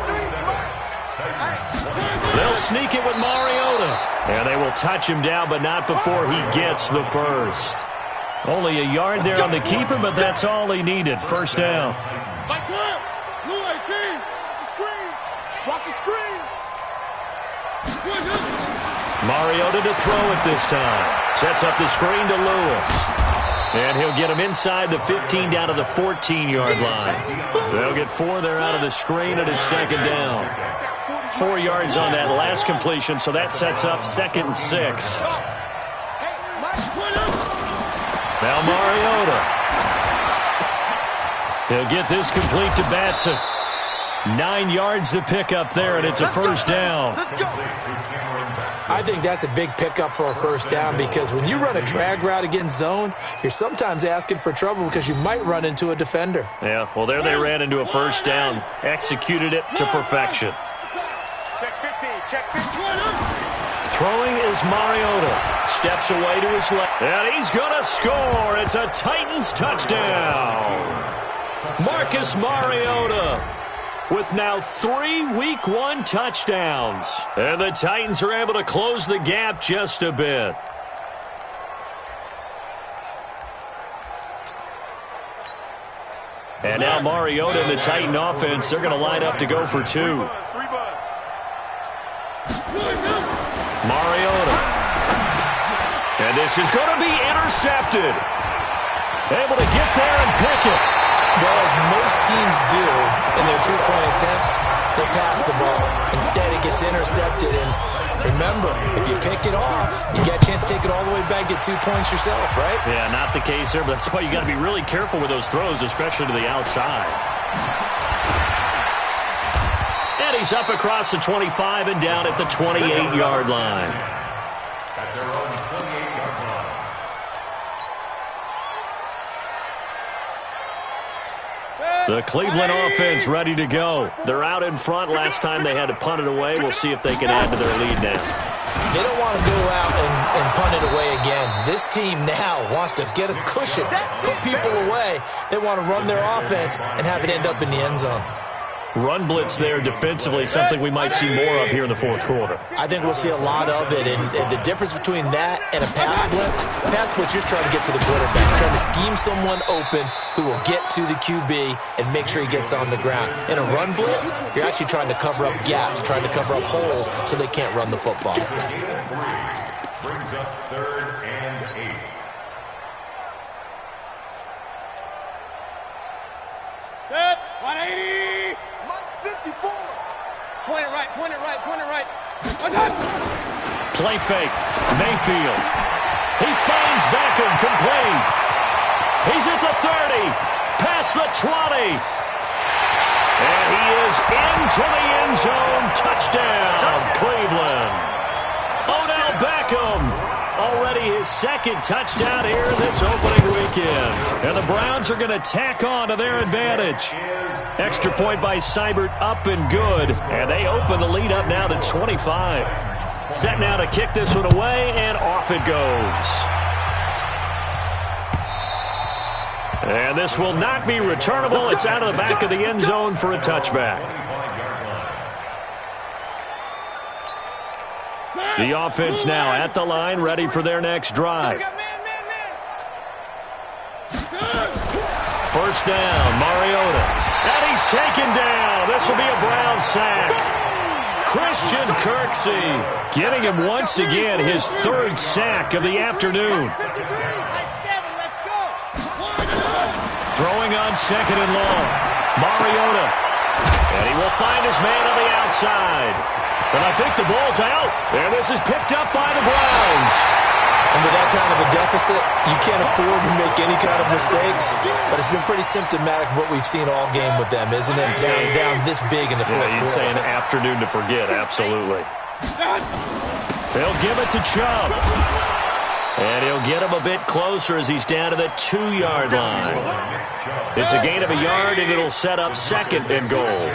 They'll sneak it with Mariota. And they will touch him down, but not before he gets the first. Only a yard there on the keeper, but that's all he needed. First down. Watch the screen. Mariota to throw it this time. Sets up the screen to Lewis. And he'll get him inside the 15 down to the 14-yard line. They'll get 4 there out of the screen, and it's second down. 4 yards on that last completion, so that sets up 2nd and 6. Now Mariota. He'll get this complete to Batson. 9 yards to pick up there, and it's a first down. I think that's a big pickup for a first down because when you run a drag route against zone, you're sometimes asking for trouble because you might run into a defender. Yeah, well, there they ran into a first down. Executed it to perfection. Check 15. Check 15. Throwing is Mariota. Steps away to his left. And he's going to score. It's a Titans touchdown. Marcus Mariota with now 3 Week 1 touchdowns. And the Titans are able to close the gap just a bit. And now Mariota and the Titan offense, they're going to line up to go for 2. Mariota. And this is going to be intercepted. Able to get there and pick it. Well, as most teams do in their two-point attempt, they pass the ball. Instead, it gets intercepted. And remember, if you pick it off, you get a chance to take it all the way back, get 2 points yourself, right? Yeah, not the case there, but that's why you got to be really careful with those throws, especially to the outside. And he's up across the 25 and down at the 28-yard line. At their own 28-yard line. The Cleveland offense ready to go. They're out in front. Last time they had to punt it away. We'll see if they can add to their lead now. They don't want to go out and punt it away again. This team now wants to get a cushion, put people away. They want to run their offense and have it end up in the end zone. Run blitz there defensively, something we might see more of here in the fourth quarter. I think we'll see a lot of it, and the difference between that and a pass blitz, you're just trying to get to the quarterback, trying to scheme someone open who will get to the QB and make sure he gets on the ground. In a run blitz, you're actually trying to cover up gaps, trying to cover up holes so they can't run the football. Brings up 3rd and 8. Set. 180. Mike 54. Point it right. Point it right. Point it right. Play fake. Mayfield. He finds Beckham complete. He's at the 30. Past the 20. And he is into the end zone. Touchdown, Cleveland. Odell Beckham. Already his second touchdown here this opening weekend. And the Browns are going to tack on to their advantage. Extra point by Seibert, up and good. And they open the lead up now to 25. Set now to kick this one away, and off it goes. And this will not be returnable. It's out of the back of the end zone for a touchback. The offense now at the line, ready for their next drive. First down, Mariota. And he's taken down. This will be a Brown sack. Christian Kirksey getting him once again his third sack of the afternoon. Throwing on second and long. Mariota. And he will find his man on the outside. And I think the ball's out. And this is picked up by the Browns. And with that kind of a deficit, you can't afford to make any kind of mistakes. But it's been pretty symptomatic of what we've seen all game with them, isn't it? Down this big in the fourth quarter. You'd say an afternoon to forget, absolutely. They'll give it to Chubb. And he'll get him a bit closer as he's down to the 2-yard line. It's a gain of a yard, and it'll set up second and goal.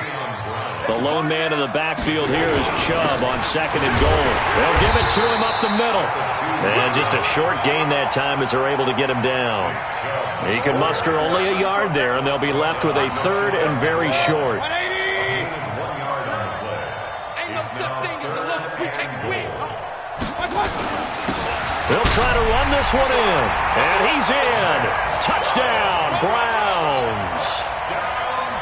The lone man in the backfield here is Chubb on second and goal. They'll give it to him up the middle. And just a short gain that time as they're able to get him down. He can muster only a yard there, and they'll be left with a third and very short. They'll try to run this one in. And he's in. Touchdown, Browns.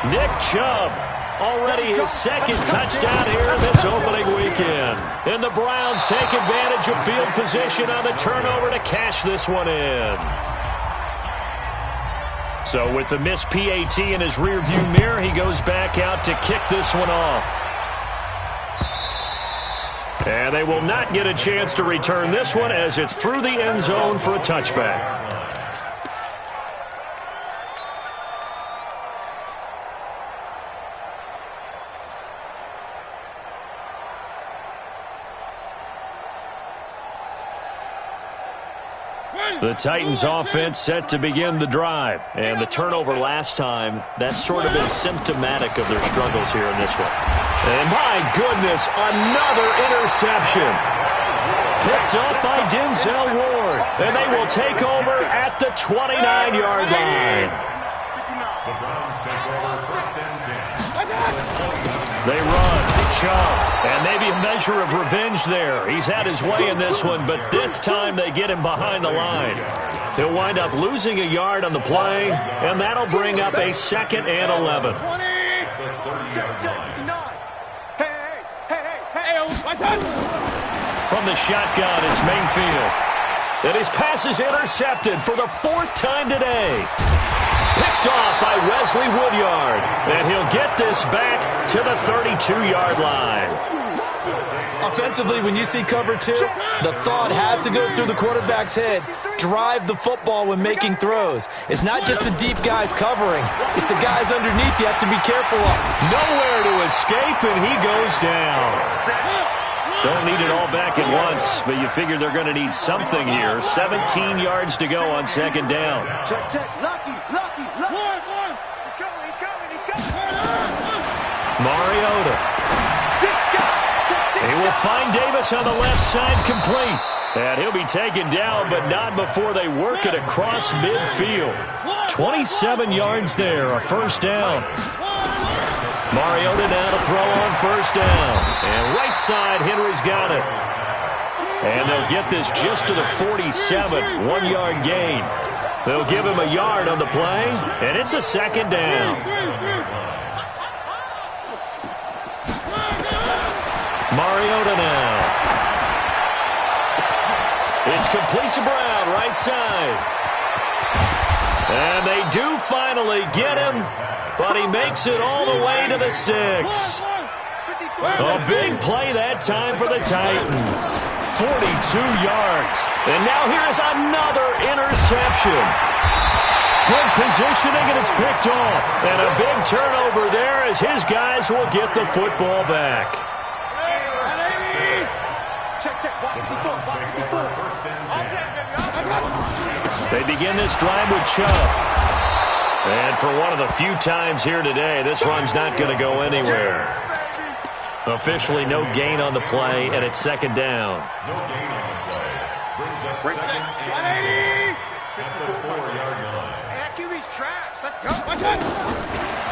Nick Chubb. Already his second touchdown here this opening weekend. And the Browns take advantage of field position on the turnover to cash this one in. So with the missed PAT in his rearview mirror, he goes back out to kick this one off. And they will not get a chance to return this one as it's through the end zone for a touchback. The Titans offense set to begin the drive. And the turnover last time, that's sort of been symptomatic of their struggles here in this one. And my goodness, another interception. Picked up by Denzel Ward. And they will take over at the 29-yard line. The Browns take over first and 10. They run. Chubb. And maybe a measure of revenge there. He's had his way in this one, but this time they get him behind the line. He'll wind up losing a yard on the play, and that'll bring up a second and 11. From the shotgun, it's Mayfield. And his pass is intercepted for the fourth time today. Picked off by Wesley Woodyard. And he'll get this back to the 32-yard line. Offensively, when you see cover two, the thought has to go through the quarterback's head. Drive the football when making throws. It's not just the deep guys covering. It's the guys underneath you have to be careful of. Nowhere to escape, and he goes down. Don't need it all back at once, but you figure they're going to need something here. 17 yards to go on second down. Check, check. Lucky. He's coming. Mariota. He will find Davis on the left side complete. And he'll be taken down, but not before they work it across midfield. 27 yards there, a first down. Mariota now to throw on first down. And right side, Henry's got it. And they'll get this just to the 47, 1-yard gain. They'll give him a yard on the play, and it's a second down. Mariota now. It's complete to Brown, right side. And they do finally get him, but he makes it all the way to the 6. A big play that time for the Titans. 42 yards. And now here's another interception. Good positioning, and it's picked off. And a big turnover there as his guys will get the football back. Check. They begin this drive with Chubb. And for one of the few times here today, this run's not going to go anywhere. Officially no gain on the play, and it's second down. No gain on the play. Brings up second and 10 at the 4-yard line. Hey, QB's trash. Let's go.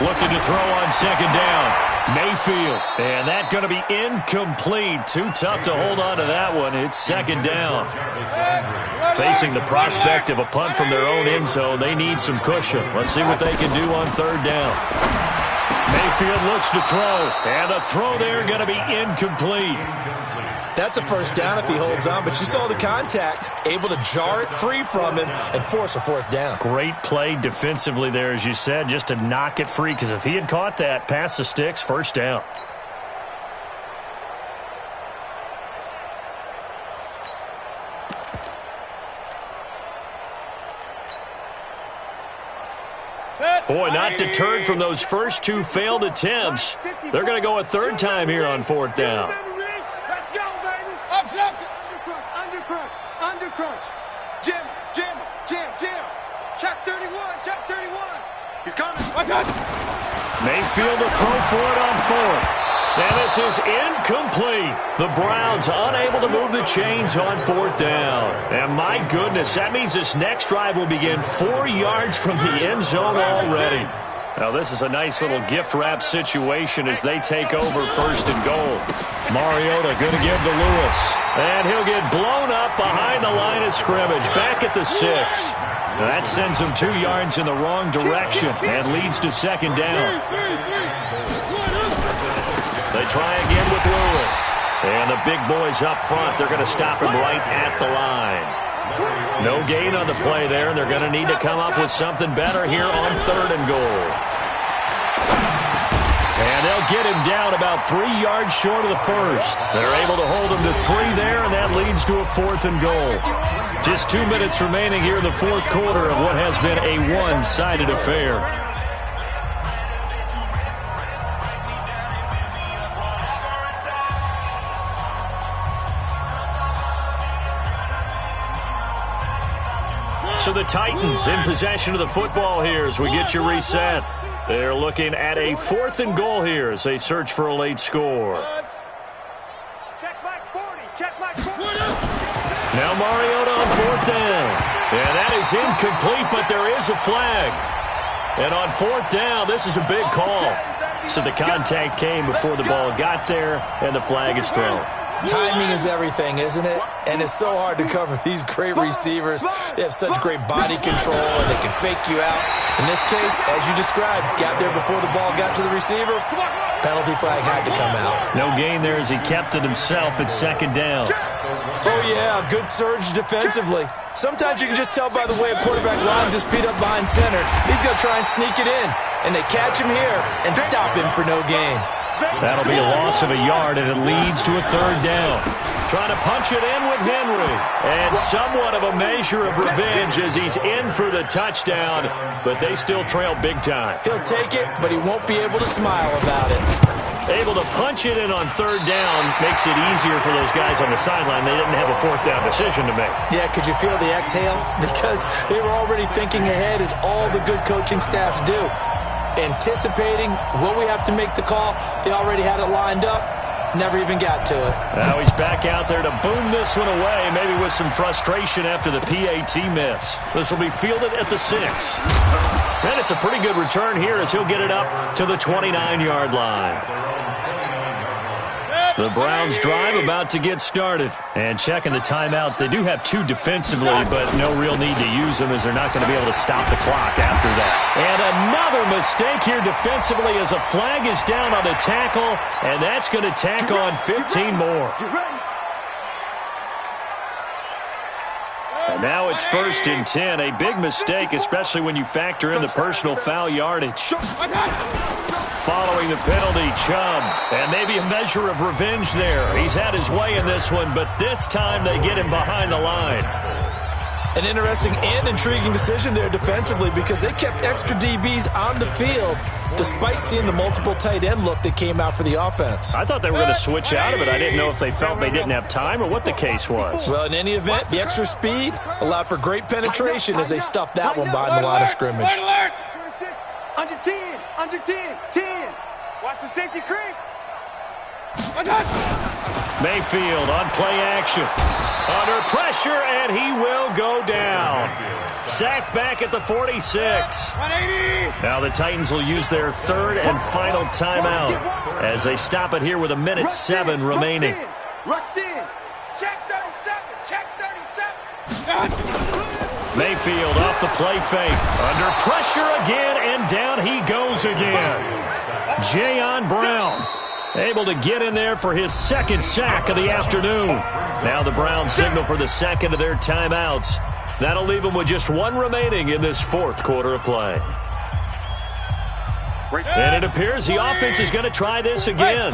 Looking to throw on second down. Mayfield. And that's going to be incomplete. Too tough to hold on to that one. It's second down. Facing the prospect of a punt from their own end zone, they need some cushion. Let's see what they can do on third down. Mayfield looks to throw. And the throw there going to be incomplete. That's a first down if he holds on, but you saw the contact, able to jar it free from him and force a fourth down. Great play defensively there, as you said, just to knock it free, because if he had caught that, past the sticks, first down. Boy, not deterred from those first two failed attempts. They're going to go a third time here on fourth down. Undercrunch. Jim. Check 31. He's coming. Mayfield to throw for it on fourth. And this is incomplete. The Browns unable to move the chains on fourth down. And my goodness, that means this next drive will begin 4 yards from the end zone already. Now, this is a nice little gift wrap situation as they take over first and goal. Mariota going to give to Lewis. And he'll get blown up behind the line of scrimmage, back at the 6. Now, that sends him 2 yards in the wrong direction and leads to second down. They try again with Lewis. And the big boys up front, they're going to stop him right at the line. No gain on the play there, and they're going to need to come up with something better here on third and goal. And they'll get him down about 3 yards short of the first. They're able to hold him to 3 there, and that leads to a fourth and goal. Just 2 minutes remaining here in the fourth quarter of what has been a one-sided affair. So the Titans in possession of the football here as we get you reset. They're looking at a fourth and goal here as they search for a late score. Check Mike 40. Now Mariota on fourth down. And that is incomplete, but there is a flag. And on fourth down, this is a big call. So the contact came before the ball got there, and the flag is thrown. Timing is everything, isn't it? And it's so hard to cover these great receivers. They have such great body control, and they can fake you out. In this case, as you described, got there before the ball got to the receiver. Penalty flag had to come out. No gain there as he kept it himself at second down. Oh, yeah, good surge defensively. Sometimes you can just tell by the way a quarterback lines his feet up behind center. He's going to try and sneak it in, and they catch him here and stop him for no gain. That'll be a loss of a yard, and it leads to a third down. Trying to punch it in with Henry. And somewhat of a measure of revenge as he's in for the touchdown, but they still trail big time. He'll take it, but he won't be able to smile about it. Able to punch it in on third down makes it easier for those guys on the sideline. They didn't have a fourth down decision to make. Yeah, could you feel the exhale? Because they were already thinking ahead, as all the good coaching staffs do. Anticipating, will we have to make the call? They already had it lined up. Never even got to it. Now he's back out there to boom this one away, maybe with some frustration after the PAT miss. This will be fielded at the 6. And it's a pretty good return here as he'll get it up to the 29-yard line. The Browns drive about to get started. And checking the timeouts, they do have 2 defensively, but no real need to use them as they're not going to be able to stop the clock after that. And another mistake here defensively as a flag is down on the tackle, and that's going to tack on 15 more. And now it's 1st and 10. A big mistake, especially when you factor in the personal foul yardage. Following the penalty, Chubb. And maybe a measure of revenge there. He's had his way in this one, but this time they get him behind the line. An interesting and intriguing decision there defensively because they kept extra DBs on the field despite seeing the multiple tight end look that came out for the offense. I thought they were going to switch out of it. I didn't know if they felt they didn't have time or what the case was. Well, in any event, the extra speed allowed for great penetration as they stuffed that one behind the line of scrimmage. Under 10, under 10, 10. Watch the safety creep. Mayfield on play action. Under pressure, and he will go down. Sacked back at the 46. Now the Titans will use their third and final timeout as they stop it here with 1:07 remaining. Rush in. Check 37. Check 37. Mayfield off the play fake. Under pressure again, and down he goes again. Jayon Brown able to get in there for his second sack of the afternoon. Now the Browns signal for the second of their timeouts. That'll leave them with just one remaining in this fourth quarter of play. And it appears the offense is going to try this again.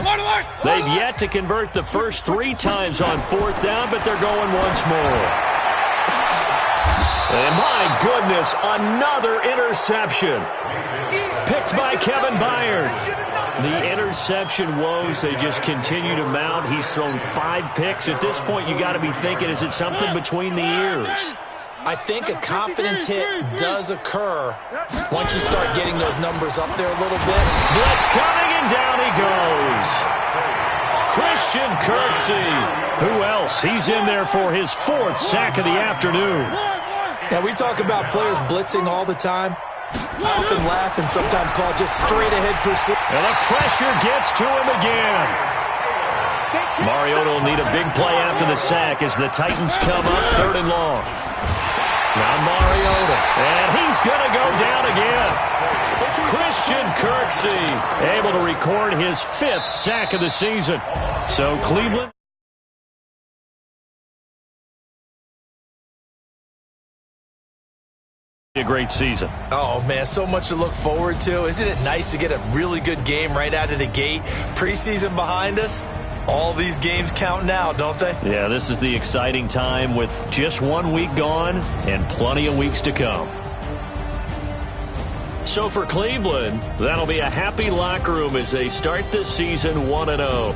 They've yet to convert the first 3 times on fourth down, but they're going once more. And my goodness, another interception. Picked by Kevin Byard. The interception woes, they just continue to mount. He's thrown 5 picks. At this point, you got to be thinking, is it something between the ears? I think a confidence hit does occur once you start getting those numbers up there a little bit. Blitz coming, and down he goes. Christian Kirksey. Who else? He's in there for his 4th sack of the afternoon. Now, we talk about players blitzing all the time. I often laugh and sometimes call it just straight-ahead pursuit. And the pressure gets to him again. Mariota will need a big play after the sack as the Titans come up 3rd and long. Now Mariota, and he's going to go down again. Christian Kirksey able to record his 5th sack of the season. So Cleveland... a great season. Oh, man, so much to look forward to. Isn't it nice to get a really good game right out of the gate? Preseason behind us. All these games count now, don't they? Yeah, this is the exciting time with just 1 week gone and plenty of weeks to come. So for Cleveland, that'll be a happy locker room as they start this season 1-0.